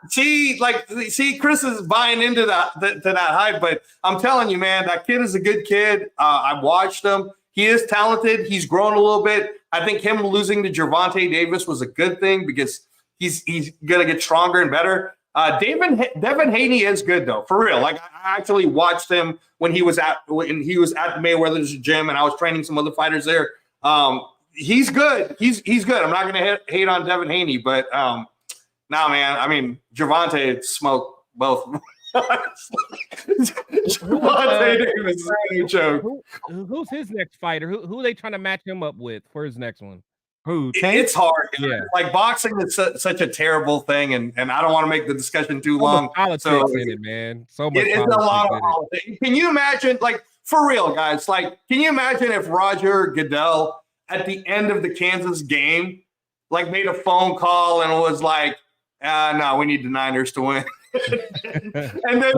See, Chris is buying into that hype, but I'm telling you, man, that kid is a good kid. I've watched him. He is talented. He's grown a little bit. I think him losing to Gervonta Davis was a good thing because he's gonna get stronger and better. Devin Haney is good though, for real. Like I actually watched him when he was at the Mayweather's gym, and I was training some other fighters there. He's good. He's good. I'm not gonna hate on Devin Haney, but nah, man. I mean, Gervonta smoked both. Gervonta Davis is a joke. Who's his next fighter? Who are they trying to match him up with for his next one? Who? It's hard. Yeah. Like boxing is such a terrible thing, and I don't want to make the discussion too long. Politics in it, man. So much. It's a lot of politics. Can you imagine, like, for real, guys? Like, can you imagine if Roger Goodell at the end of the Kansas game, like, made a phone call and was like, "No, we need the Niners to win." And then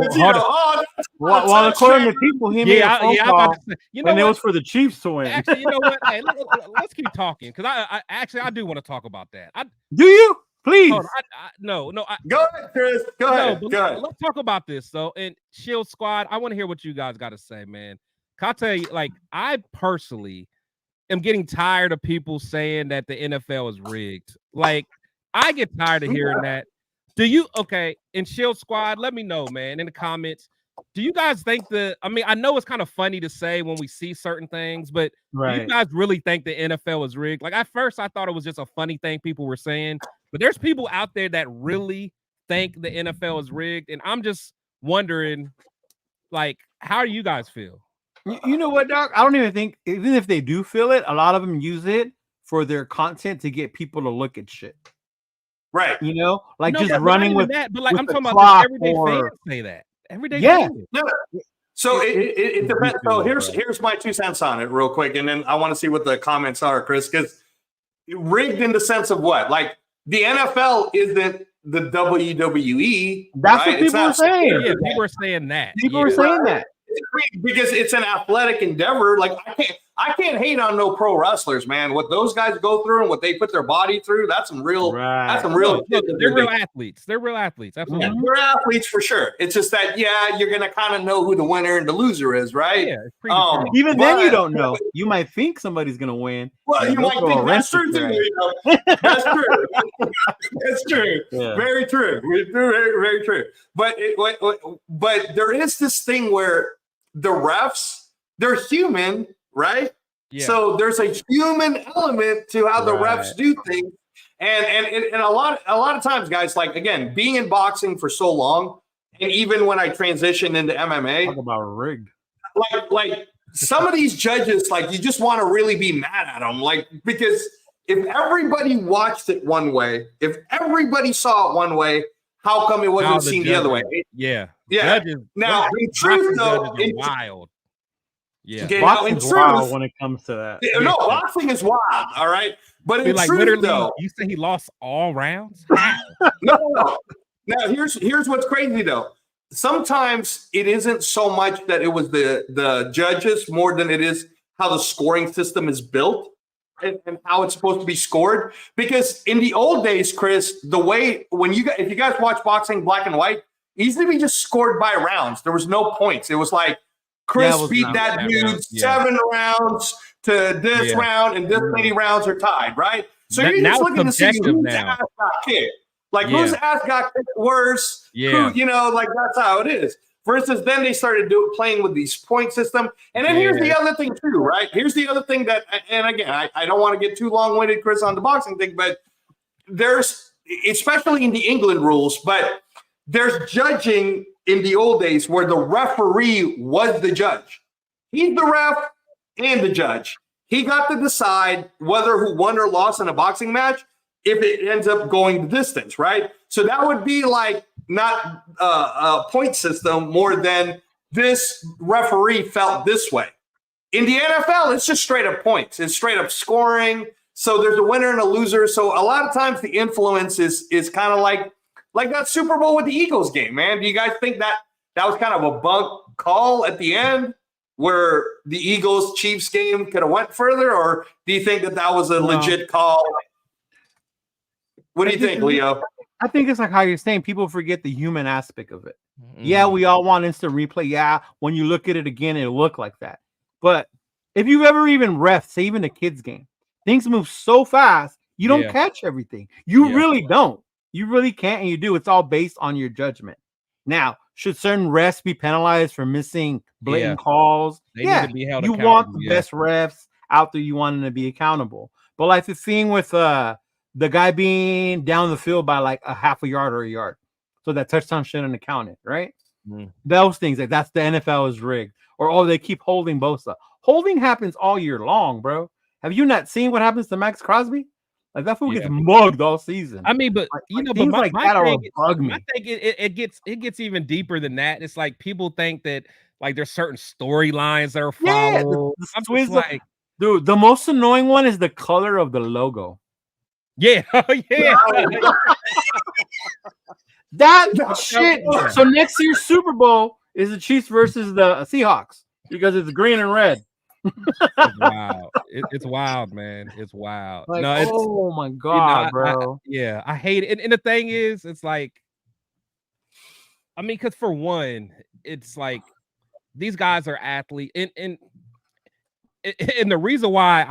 well, according to people, he made a phone call, and it was for the Chiefs to win. Actually, you know what? Hey, let's keep talking because I do want to talk about that. Do you? Please. Hold on, no. Go ahead, Chris. Go ahead. But Go ahead. let's talk about this though. And Shield Squad, I want to hear what you guys got to say, man. Can I tell you, like, I personally am getting tired of people saying that the NFL is rigged. Like, I get tired of hearing that. Do you? Okay, in Shield Squad, let me know, man, in the comments. Do you guys think I mean, I know it's kind of funny to say when we see certain things, but do you guys really think the NFL is rigged? Like, at first, I thought it was just a funny thing people were saying, but there's people out there that really think the NFL is rigged, and I'm just wondering, like, how do you guys feel? You know what, Doc? I don't even think, even if they do feel it, a lot of them use it for their content to get people to look at shit. Right. You know, like No, just but running not with even that, but like with I'm the talking about clock everyday or- fans say that. Everyday Yeah. fans. No. So it depends. So ridiculous, here's my 2 cents on it real quick. And then I want to see what the comments are, Chris, because rigged in the sense of what? Like the NFL isn't the WWE. That's right? what people are saying. Yeah, people are saying that. People are saying that. Because it's an athletic endeavor. Like I can't hate on no pro wrestlers, man. What those guys go through and what they put their body through, that's some real They're real athletes. They're real athletes. Absolutely. Yeah, they're athletes for sure. It's just that, you're gonna kind of know who the winner and the loser is, right? Yeah. Even then, you don't know. You might think somebody's gonna win. Well, you might think that's true too. You know? That's true. That's true. Yeah. Very true. Very, very true. But there is this thing where the refs, they're human, right? Yeah. So there's a human element to how the refs do things. And a lot of times, guys, like, again, being in boxing for so long, and even when I transitioned into MMA, Talk about rigged. like some of these judges, like, you just want to really be mad at them, like, because if everybody watched it one way, if everybody saw it one way, how come it wasn't seen the other way? Yeah. Yeah. Judges, Now, in truth, though, judges are wild. Yeah. Okay, Boxing's wild when it comes to that. No, boxing is wild, all right? But in like, truth, literally, though, you say he lost all rounds? no. Now, here's what's crazy, though. Sometimes it isn't so much that it was the judges more than it is how the scoring system is built and how it's supposed to be scored. Because in the old days, Chris, the way if you guys watch boxing black and white, it used to be just scored by rounds. There was no points. It was like Chris beat that dude 7 rounds to this round, and this many rounds are tied, right? So you're just looking to see whose ass got kicked. Like, whose ass got kicked worse? Yeah. Who, like, that's how it is. For instance, then they started playing with these point system. And then here's the other thing too, right? Here's the other thing that, and again, I don't want to get too long-winded, Chris, on the boxing thing, but there's, especially in the England rules, but there's judging in the old days where the referee was the judge. He's the ref and the judge. He got to decide whether who won or lost in a boxing match if it ends up going the distance, right? So that would be like not a point system more than this referee felt this way. In the NFL, it's just straight up points. It's straight up scoring. So there's a winner and a loser. So a lot of times the influence is kind of like that Super Bowl with the Eagles game, man. Do you guys think that was kind of a bunk call at the end where the Eagles-Chiefs game could have went further? Or do you think that was a legit call? What do you think, Leo? I think it's like how you're saying, people forget the human aspect of it. Yeah, we all want instant replay. Yeah, when you look at it again, it'll look like that. But if you ever even ref, say even a kid's game, things move so fast, you don't catch everything. You really don't. You really can't, and you do. It's all based on your judgment. Now, should certain refs be penalized for missing blatant calls? They need to be held you accountable. Want the best refs out there. You want them to be accountable. But like the thing with the guy being down the field by like a half a yard or a yard, so that touchdown shouldn't account it, right? Those things, like that's the NFL is rigged. Or they keep holding Bosa. Holding happens all year long, bro. Have you not seen what happens to Max Crosby? Like that fool gets mugged all season. I mean, but things like that bug me. I think it gets even deeper than that. It's like people think that like there's certain storylines that are followed. Dude, the most annoying one is the color of the logo. Yeah, that shit. So next year's Super Bowl is the Chiefs versus the Seahawks because it's green and red. It's wild. It's wild, man. It's wild. Like, No, it's oh my god, bro. I hate it. And the thing is, it's like, I mean, because for one, it's like these guys are athletes, and the reason why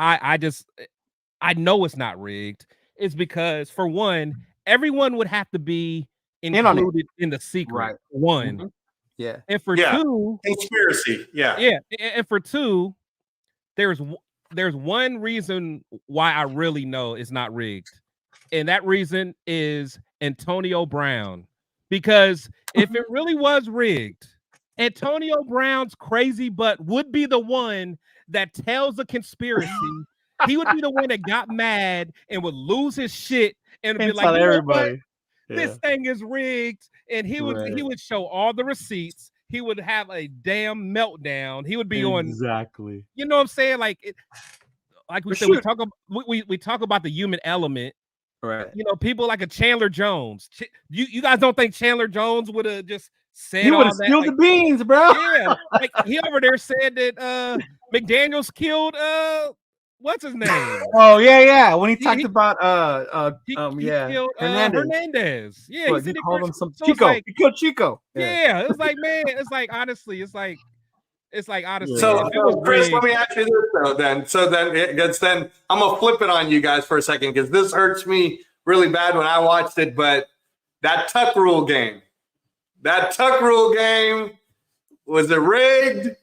I know it's not rigged is because for one, everyone would have to be included in the secret. Right. One, Mhm. Yeah, and for two, conspiracy. yeah, and for two, there's one reason why I really know it's not rigged, and that reason is Antonio Brown. Because if it really was rigged, Antonio Brown's crazy butt would be the one that tells the conspiracy. He would be the one that got mad and would lose his shit and be like, everybody, this thing is rigged. And he would show all the receipts. He would have a damn meltdown. He would be on exactly. You know what I'm saying? Like we said, we talk about the human element. Right. You know, people like a Chandler Jones. You guys don't think Chandler Jones would have just said he all that? Spilled the beans, bro. Yeah, like he over there said that McDaniels killed what's his name? Oh yeah. When he talked about he killed Hernandez. Yeah, he called him some Chico. He killed Chico. Yeah, it's like, man, it's like honestly, it's like honestly. So Chris, let me ask you this though. Then I'm gonna flip it on you guys for a second because this hurts me really bad when I watched it. But that tuck rule game, was it rigged?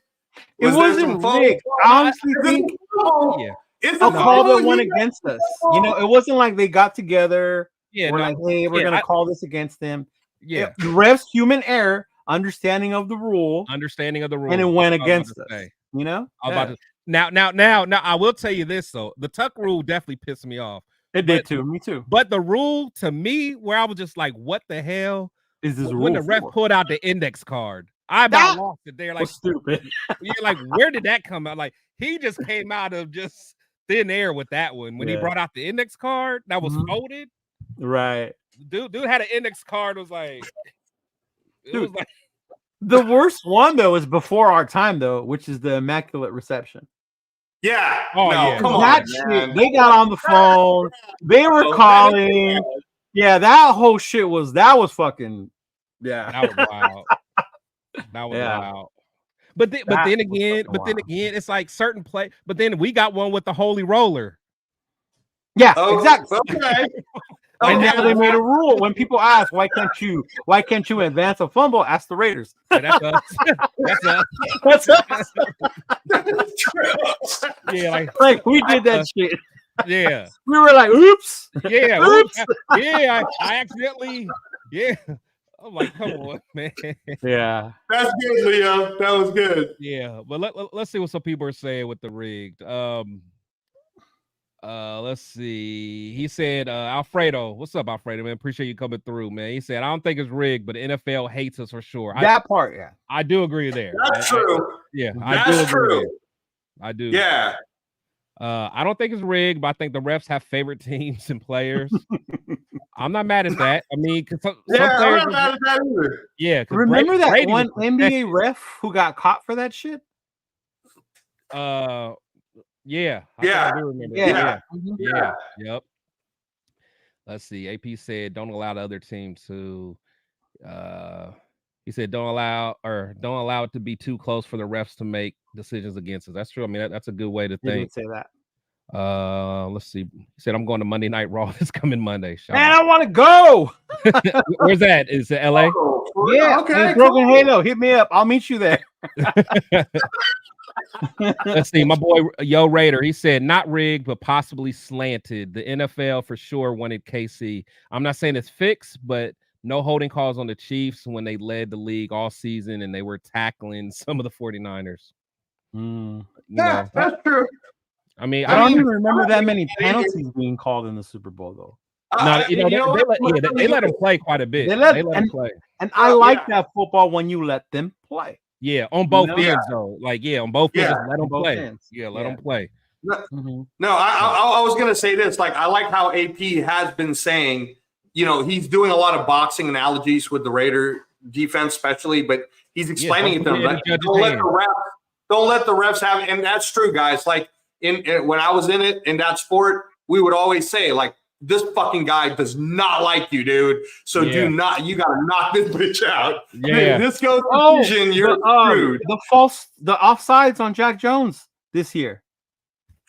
It wasn't rigged. I honestly think a call that went against us. You know, it wasn't like they got together. Yeah, we're like, hey, we're gonna call this against them. Yeah, the refs, human error. Understanding of the rule, and it went against us. You know, now. I will tell you this though: the tuck rule definitely pissed me off. It did too. Me too. But the rule to me, where I was just like, "What the hell is this?" When the ref pulled out the index card, I about lost it. They're like, stupid. You're like, where did that come out? Like, he just came out of just thin air with that one when he brought out the index card that was folded. Right. Dude had an index card. Was like. Dude, the worst one though is before our time though, which is the Immaculate Reception. Yeah. Oh yeah. Come on, shit. They got on the phone. They were calling. Yeah, that whole shit was fucking. Yeah. That was wild. That was wild. But then again, it's like certain play. But then we got one with the Holy Roller. Yeah, exactly. Okay. And now they made a rule. When people ask, why can't you advance a fumble? Ask the Raiders. Yeah, that's us. That's us. Yeah, like we did that shit. Yeah. We were like, oops. Yeah. Oops. Yeah. I accidentally. Yeah. I'm like, come on, man. Yeah. That's good, Leo. That was good. Yeah. But let's see what some people are saying with the rigged. Let's see. He said, Alfredo, what's up, Alfredo? Man, appreciate you coming through, man. He said, I don't think it's rigged, but the NFL hates us for sure. That part, yeah. I do agree there. That's true. That's true. I do. Yeah. I don't think it's rigged, but I think the refs have favorite teams and players. I'm not mad at that. I mean, some players, I'm not mad at that either. Yeah. Remember that one NBA ref who got caught for that shit? Yeah. I do remember. Yeah. Yep. Let's see. AP said, don't allow the other team to. He said, don't allow it to be too close for the refs to make decisions against us. That's true. I mean, that's a good way to think. He did say that. Let's see. He said, I'm going to Monday Night Raw this coming Monday. Man, I want to go. Where's that? Is it LA? Yeah. Okay. Broken Halo. Hit me up. I'll meet you there. Let's see. My boy Yo Raider. He said not rigged, but possibly slanted. The NFL for sure wanted KC. I'm not saying it's fixed, but no holding calls on the Chiefs when they led the league all season and they were tackling some of the 49ers. That's true. I mean, I don't even remember that many penalties being called in the Super Bowl, though. They let them play quite a bit. They let them play. And I like that football when you let them play. Yeah, on both ends, though. Like, on both ends, let them play. Ends. Yeah, let them play. No, I was going to say this. Like, I like how AP has been saying, he's doing a lot of boxing analogies with the Raider defense, especially, but he's explaining it to them. Don't Don't let the refs have it. And that's true, guys. Like when I was in that sport, we would always say, like, this fucking guy does not like you, dude. So you got to knock this bitch out. Yeah. This goes to decision, you're screwed. The offsides on Jack Jones this year.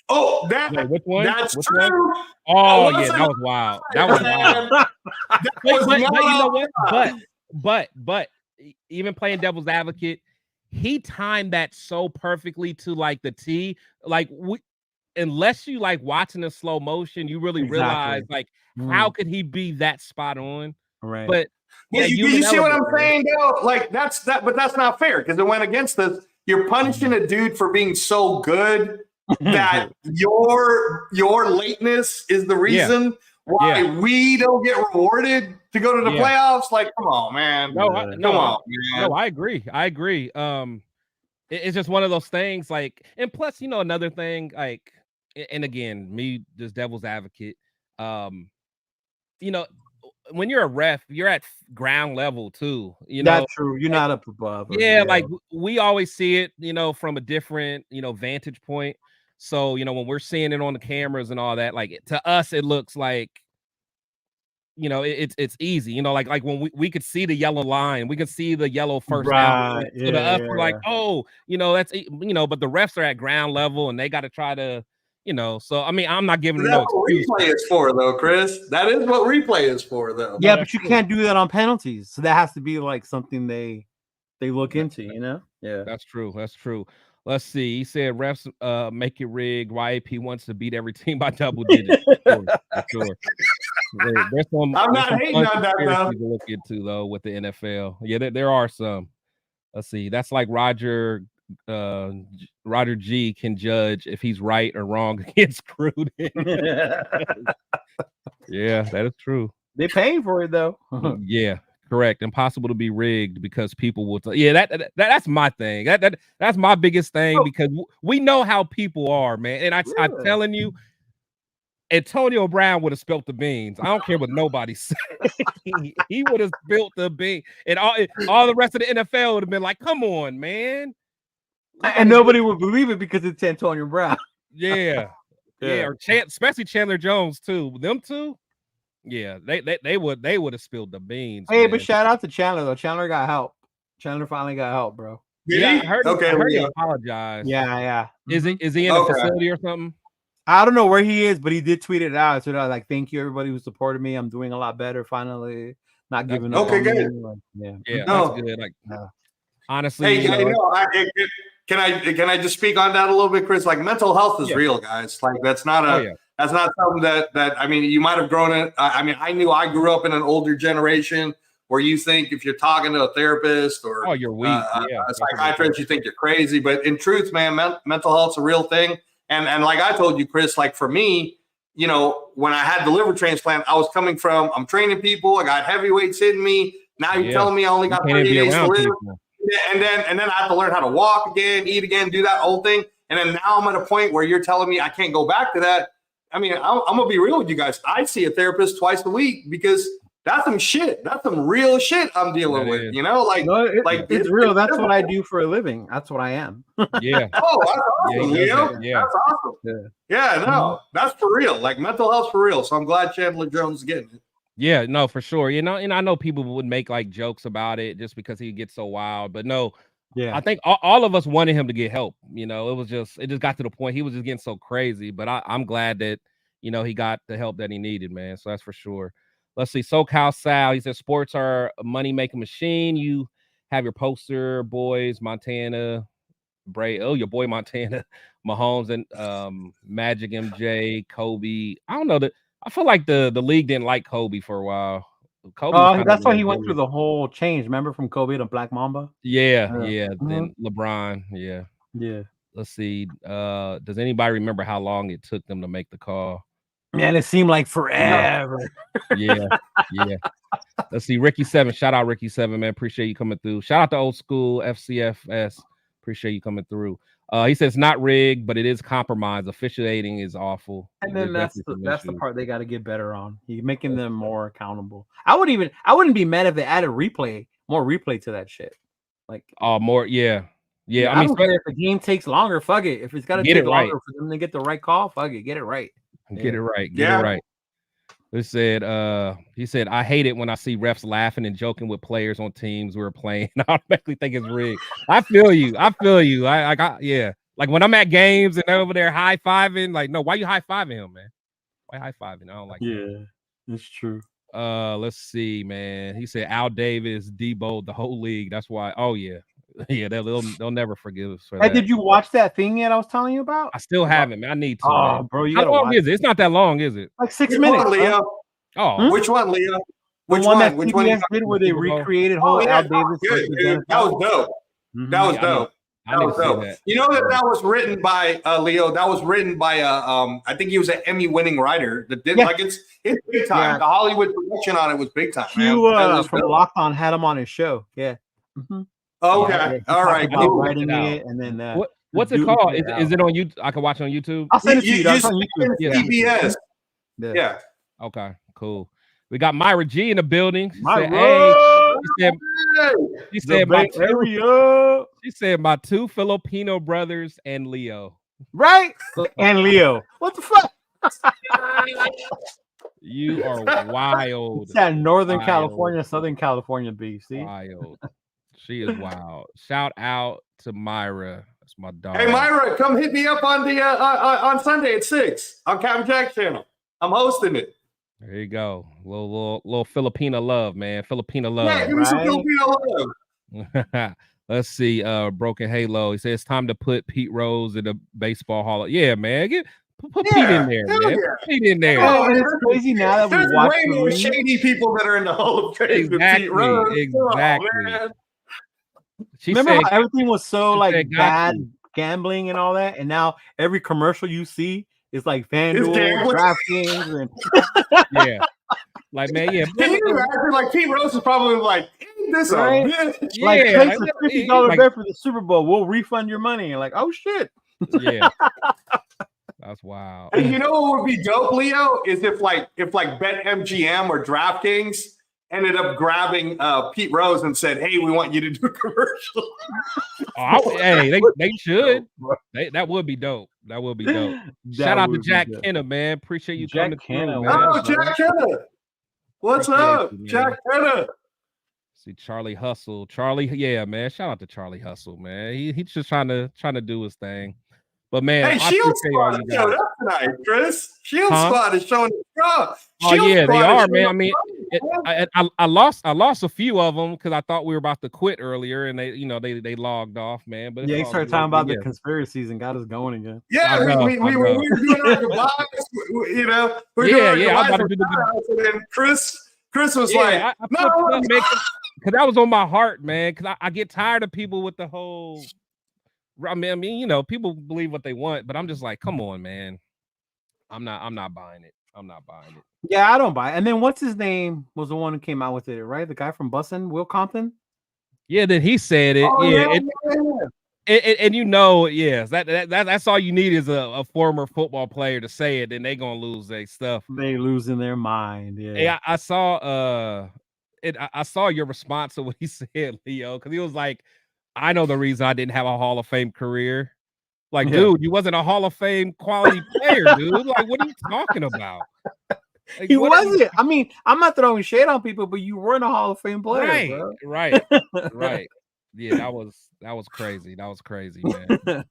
Oh, which one? That's Which true. one? Oh, yeah, that was wild. That was wild. But you know what? But even playing devil's advocate, he timed that so perfectly to like the T. Like unless you like watching the slow motion, you really realize like how could he be that spot on? Right. But you see what I'm saying, though? Like but that's not fair because it went against us. You're punishing a dude for being so good that your lateness is the reason why we don't get rewarded to go to the playoffs. Like, come on, man. I agree. It's just one of those things. Like, and plus, you know, another thing, like, and again, me just devil's advocate. You know, when you're a ref, you're at ground level too. You know, that's true. You're not up above. Like we always see it, you know, from a different, you know, vantage point. So, you know, when we're seeing it on the cameras and all that, like to us, it looks like, you know, it's easy, you know, like when we could see the yellow line, we could see the yellow first down. So to us, we're like, oh, you know, that's, you know, but the refs are at ground level and they got to try to, you know, so I mean, I'm not giving them no excuse. Replay is for though, Chris. That is what replay is for, though. Yeah, but you can't do that on penalties. So that has to be like something they look into, you know? Yeah, that's true. Let's see. He said refs make it rigged. YAP wants to beat every team by double digits. For sure. There's some, I'm not hating on that though. To look into though with the NFL. Yeah, there are some. Let's see. That's like Roger G can judge if he's right or wrong and get screwed in. Yeah, that is true. They're paying for it though. Yeah, correct. Impossible to be rigged because people will that's my thing. That's my biggest thing because we know how people are, man. And I'm telling you, Antonio Brown would have spilt the beans. I don't care what nobody says. He would have spilt the bean. And all the rest of the NFL would have been like, come on, man. And nobody would believe it because it's Antonio Brown. Yeah. Or especially Chandler Jones too. Them two, yeah, they would have spilled the beans. Hey, man. but shout out to Chandler though. Chandler got help. Chandler finally got help, bro. I heard he apologized. Yeah. Is he in a facility or something? I don't know where he is, but he did tweet it out. So like, thank you everybody who supported me. I'm doing a lot better finally. Not giving up. Okay, good. That's good. Like, honestly, can I just speak on that a little bit, Chris? Like, mental health is real, guys. Like, that's not that's not something that I mean, you might have grown in. I mean, I grew up in an older generation where you think if you're talking to a therapist or you're weak, a psychiatrist, you think you're crazy. But in truth, man, mental health's a real thing. And like I told you, Chris, like for me, you know, when I had the liver transplant, I was coming from, I'm training people. I got heavyweights hitting me. Now you're telling me I only got 30 days to live. And then I have to learn how to walk again, eat again, do that whole thing. And then now I'm at a point where you're telling me I can't go back to that. I mean, I'm going to be real with you guys. I see a therapist twice a week because that's some shit. That's some real shit I'm dealing with, you know? Like, it's real. That's what I do for a living. That's what I am. Yeah. Oh, that's awesome, you know? That's awesome. Yeah, no, that's for real. Like, mental health's for real. So I'm glad Chandler Jones is getting it. Yeah, no, for sure. You know, and I know people would make like jokes about it just because he gets so wild, but no, I think all of us wanted him to get help. You know, it just got to the point he was just getting so crazy. But I'm glad that, you know, he got the help that he needed, man. So that's for sure. Let's see. SoCal Sal, he says sports are a money-making machine. You have your poster boys, Montana, your boy Montana, Mahomes, and Magic MJ, Kobe. I don't know that. I feel like the league didn't like Kobe for a while. Kobe that's why he went through the whole change. Remember from Kobe to Black Mamba? Yeah. Then LeBron. Yeah. Let's see. Does anybody remember how long it took them to make the call? Man, it seemed like forever. Yeah. Let's see. Ricky 7. Shout out Ricky 7, man. Appreciate you coming through. Shout out to Old School FCFS. Appreciate you coming through. He says not rigged, but it is compromised. Officiating is awful. And then that's the part they got to get better on. You're making them more accountable. I wouldn't be mad if they added more replay to that shit. Like more, yeah. Yeah, I don't care if the game takes longer. Fuck it. If it's got to take longer for them to get the right call, fuck it. Get it right. Get it right. Get it right. He said, I hate it when I see refs laughing and joking with players on teams we're playing. I automatically think it's rigged. I feel you. I got Like when I'm at games and they're over there high-fiving, like, no, why you high-fiving him, man? Why high-fiving? I don't like that. Yeah, it's true. Let's see, man. He said Al Davis deboed the whole league. That's why. Oh, yeah. Yeah, they'll never forgive us for that. Did you watch that thing yet I was telling you about? I still haven't, man. I need to. Oh, man. bro, you how long is it? It's not that long, is it? Like 6 minutes. Leo? Oh, which one, Leo? Which one? That CBS did where they recreated whole Al Davis. That was dope. That was dope. That was dope. You know that was written by Leo. That was written by I think he was an Emmy-winning writer. That did like it's big time. Yeah. The Hollywood production on it was big time. Hugh from Locked On had him on his show. Yeah. Okay. All right. Writing it, and then what's it called? Is it on YouTube? I can watch it on YouTube. I'll send it to you. It's on YouTube. CBS. Yeah. Okay. Cool. We got Myra G in the building. She said my two Filipino brothers and Leo. Right? And Leo. What the fuck? You are wild. It's that Northern California, Southern California beef. See? Wild. She is wild. Shout out to Myra. That's my dog. Hey Myra, come hit me up on the on Sunday at 6 on Captain Jack's channel. I'm hosting it. There you go. Little Filipino love, man. Filipino love. Yeah, give me some Filipino love. Let's see. Broken Halo. He says it's time to put Pete Rose in the baseball hall. Yeah, man. Put Pete in there, man. Yeah. Put Pete in there. And it's crazy now that we watch way more shady people that are in the Hall of Fame than Pete Rose. Exactly. Oh, remember how everything was so like bad gambling and all that, and now every commercial you see is like FanDuel, DraftKings, and like man, yeah. Can you imagine? Like Pete Rose is probably like, this right? Like place a $50 bet for the Super Bowl. We'll refund your money. And like, oh shit. Yeah. That's wild. And you know what would be dope, Leo? Is if BetMGM or DraftKings ended up grabbing Pete Rose and said, "Hey, we want you to do a commercial." Hey, they should. That would be dope. That would be dope. Shout out to Jack Kenna, man. Appreciate you coming through, man. Oh, Jack Kenna. What's up, Jack Kenna? See Charlie Hustle. Charlie, yeah, man. Shout out to Charlie Hustle, man. He's just trying to do his thing. But man, hey, Shield Squad showed up tonight, Chris. Shield Squad is showing up. Oh yeah, they are, man. I mean, I lost a few of them because I thought we were about to quit earlier, and they logged off, man. But yeah, he started talking about the conspiracies and got us going again. Yeah, we were doing our goodbyes. We're doing our goodbyes and Chris was like, no, because that was on my heart, man. Because I get tired of people with the whole. I mean, people believe what they want, but I'm just like, come on, man. I'm not buying it. I'm not buying it. Yeah, I don't buy it. And then what's his name was the one who came out with it, right? The guy from Bussin', Will Compton. Yeah, then he said it. Yes, that's all you need is a former football player to say it, then they gonna lose their stuff. They losing their mind. Yeah. Hey, I saw I saw your response to what he said, Leo, because he was like, I know the reason I didn't have a Hall of Fame career. Like, dude, you wasn't a Hall of Fame quality player, dude. Like, what are you talking about? Like, he wasn't. I mean, I'm not throwing shade on people, but you weren't a Hall of Fame player. Right. Yeah, that was crazy. That was crazy, man.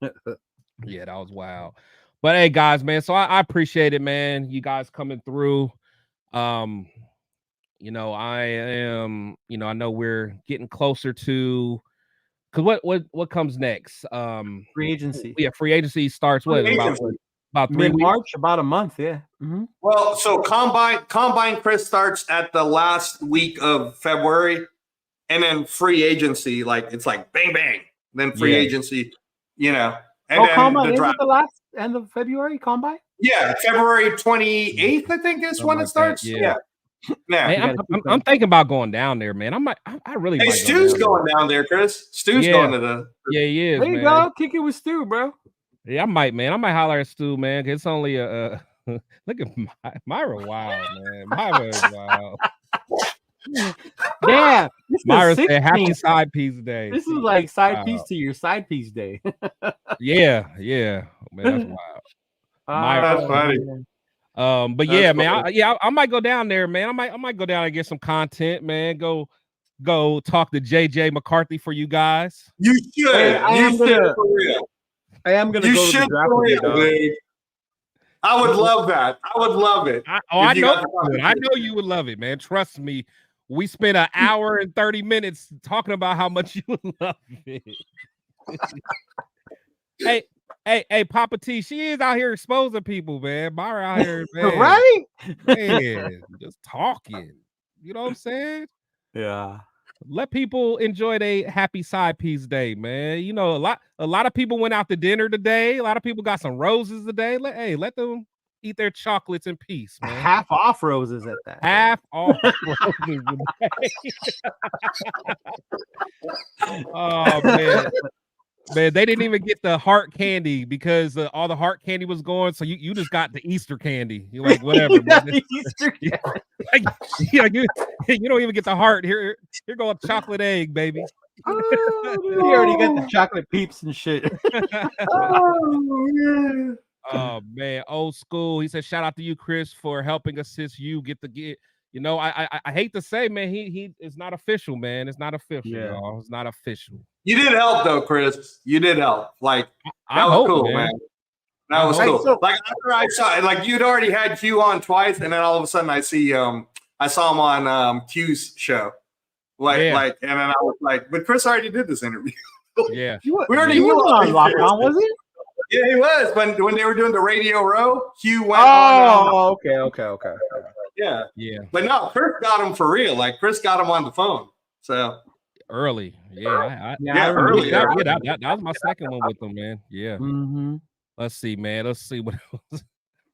Yeah, that was wild. But hey, guys, man. So I appreciate it, man. You guys coming through. I am. I know we're getting closer to. Because what comes next? Free agency. Yeah, free agency starts about 3 weeks? March, about a month. Yeah. Mm-hmm. Well, so combine Chris starts at the last week of February, and then free agency it's like bang bang. Then free agency, And then combine is it the last end of February? Combine? Yeah, February 28th, I think is when it starts. Yeah. Hey, I'm thinking about going down there, man. I really. Hey, Stu's going down there, Chris. Stu's going to the. Yeah, he is. There you go. Kick it with Stu, bro. Yeah, I might, man. I might holler at Stu, man. It's only a look at Myra. Wild, man. Myra is wild. Damn. Myra said happy side piece day. This is like side piece to your side piece day. Yeah. Man, that's wild. That's funny. But That's yeah, funny. man, I might go down there, man. I might go down and get some content, man. Go talk to JJ McCarthy for you guys. You should. Hey, I am gonna You go to the should draft for with you, real, dog. dude. I would love that. I would love it. I know you would love it, man. Trust me. We spent an hour and 30 minutes talking about how much you would love it. Hey, Papa T, she is out here exposing people, man. Myra out here, man. Right? Man, just talking. You know what I'm saying? Yeah. Let people enjoy their happy side piece day, man. You know, a lot of people went out to dinner today. A lot of people got some roses today. Let them eat their chocolates in peace, man. Half off roses at that. Half off roses today. Oh man. Man, they didn't even get the heart candy because all the heart candy was going. So you just got the Easter candy. You're like, whatever, man. Easter candy. You don't even get the heart. Here go a chocolate egg, baby. Oh, you already got the chocolate peeps and shit. Oh man, old school. He said, shout out to you, Chris, for helping assist you get. You know, I hate to say, man, he is not official, man. It's not official, y'all. It's not official. You did help though, Chris. You did help. Like that was hope, cool, man. That was cool. So, like after I saw it, like you'd already had Q on twice, and then all of a sudden I saw him on Q's show. And then I was like, but Chris already did this interview. Yeah. He was on lockdown, was he? Yeah, he was. When they were doing the Radio Row, Q went on. Oh, okay. Yeah. But no, Chris got him for real. Like Chris got him on the phone. So early. Yeah. Early. That was my second one with them, man. Yeah. Mm-hmm. Let's see, man. Let's see what else.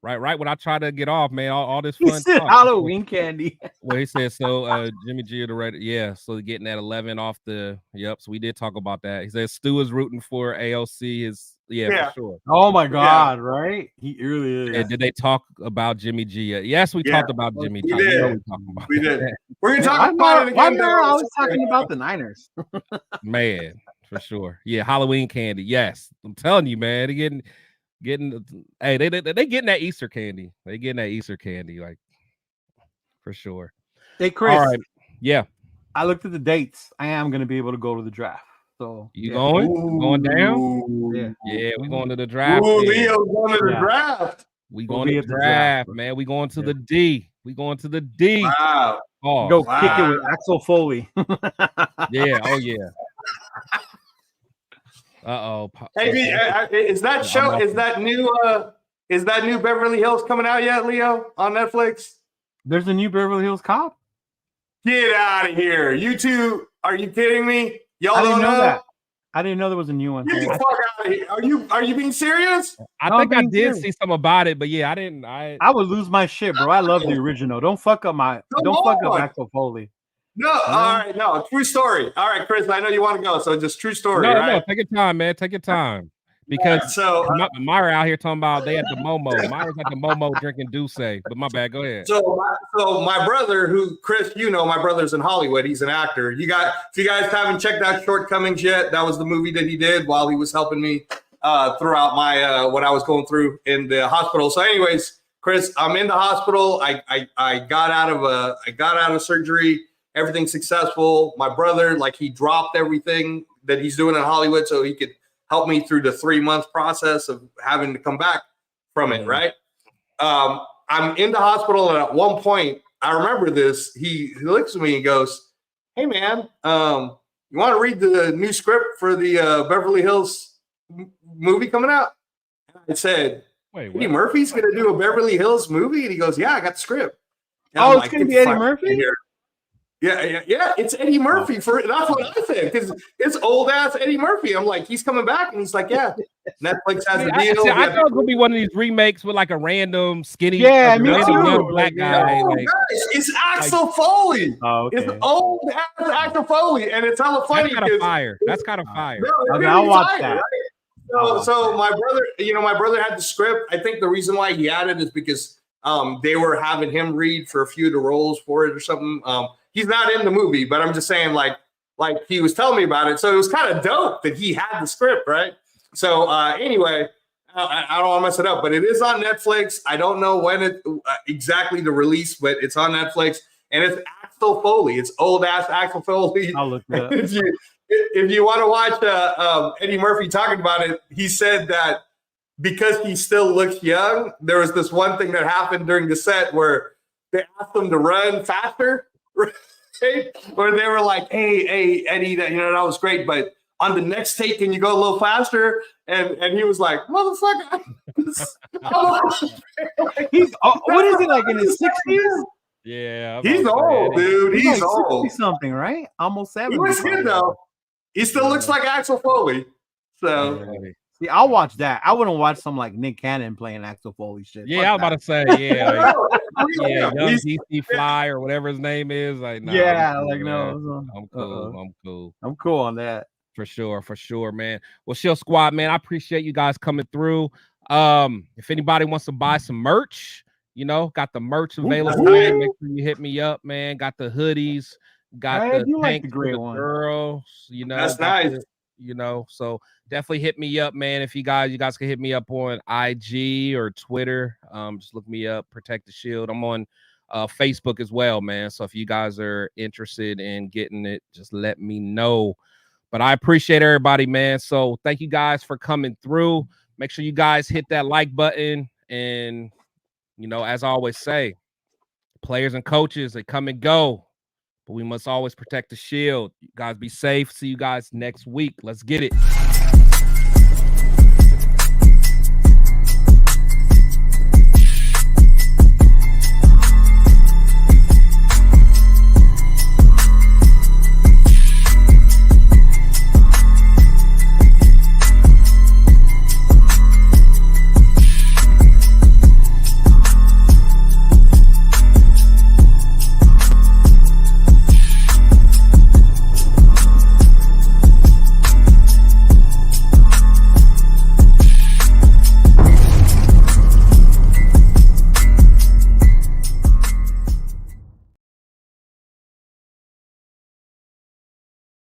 Right when I try to get off, man, all this He fun said talk. Halloween candy. Well, he said so. Jimmy G, the Raider, yeah. So getting that 11 off the. Yep. So we did talk about that. He said Stu is rooting for AOC. For sure. Oh my God! Right? He really is. And did they talk about Jimmy G? Yes, we talked about Jimmy G. We did. We did. We're gonna talk about it again. Why are I always talking about the Niners? Man, for sure. Yeah, Halloween candy. Yes, I'm telling you, man. They're getting. Hey, they getting that Easter candy. They getting that Easter candy, like for sure. Hey, Chris. All right. Yeah. I looked at the dates. I am going to be able to go to the draft. So you going? Going down? Yeah, we going to the draft. Leo going to the draft. We going to the draft, man. We going to the D. We going to the D. Wow. Oh, go kick it with Axel Foley. Yeah. Oh yeah. Uh-oh. Hey, is that new Beverly Hills coming out yet, Leo, on Netflix? There's a new Beverly Hills Cop? Get out of here. You two, are you kidding me? Y'all don't know that. I didn't know there was a new one. Get the fuck out of here. Are you being serious? I think I did see something about it, but yeah, I didn't. I would lose my shit, bro. I love the original. Don't fuck up Axel Foley. No, all right, no, true story. All right, Chris, I know you want to go, so just true story. No, take your time, man. Take your time. Because Myra out here talking about they at the Momo. Myra's at the Momo drinking Douce. But my bad, go ahead. So my brother, who Chris, my brother's in Hollywood. He's an actor. If you guys haven't checked out Shortcomings yet, that was the movie that he did while he was helping me throughout my what I was going through in the hospital. So, anyways, Chris, I'm in the hospital. I got out of surgery. Everything's successful. My brother, he dropped everything that he's doing in Hollywood so he could help me through the 3-month process of having to come back from it, right? I'm in the hospital, and at one point, I remember this. He looks at me and goes, "Hey, man, you want to read the new script for the Beverly Hills movie coming out?" I said, "Wait, Eddie Murphy's going to do a Beverly Hills movie?" And he goes, "Yeah, I got the script." And it's going to be Eddie Murphy? Yeah. It's Eddie Murphy that's what I said, because it's old ass Eddie Murphy. I'm like, he's coming back, and he's like, yeah, Netflix has a deal. I thought it was gonna be one of these remakes with a random skinny, me too, young black guy. No, it's Axel Foley. Oh, okay. It's old ass Axel Foley, and it's hella funny. That's kind of fire. Okay, I'll watch that. Right? So my brother, my brother had the script. I think the reason why he had it is because they were having him read for a few of the roles for it or something. He's not in the movie, but I'm just saying, like he was telling me about it. So it was kind of dope that he had the script, right? So anyway, I don't want to mess it up, but it is on Netflix. I don't know when it exactly the release, but it's on Netflix, and it's Axel Foley. It's old ass Axel Foley. I'll look it up. If you want to watch Eddie Murphy talking about it, he said that because he still looks young, there was this one thing that happened during the set where they asked him to run faster, right? Where they were like, hey, Eddie, that was great, but on the next take, can you go a little faster? And he was like, motherfucker. He's what is it, like in his 60s? Yeah. He's old, dude. He's like old. Something, right? Almost 70. He looks good, though. He still looks like Axel Foley. So, see, I'll watch that. I wouldn't watch some like Nick Cannon playing Axel Foley shit. Yeah, I was about to say, yeah. Young DC Fly or whatever his name is. Like, no. Yeah, I'm like, cool, no. I'm cool. I'm cool on that. For sure, man. Well, Shield Squad, man, I appreciate you guys coming through. If anybody wants to buy some merch, got the merch available. Man. Make sure you hit me up, man. Got the hoodies, got the tank for the girls. That's nice. So definitely hit me up, man. If you guys can hit me up on IG or Twitter. Just look me up, Protect the Shield. I'm on Facebook as well, man. So if you guys are interested in getting it, just let me know. But I appreciate everybody, man. So thank you guys for coming through. Make sure you guys hit that like button. And, as I always say, players and coaches, they come and go. But we must always protect the shield. You guys be safe. See you guys next week. Let's get it.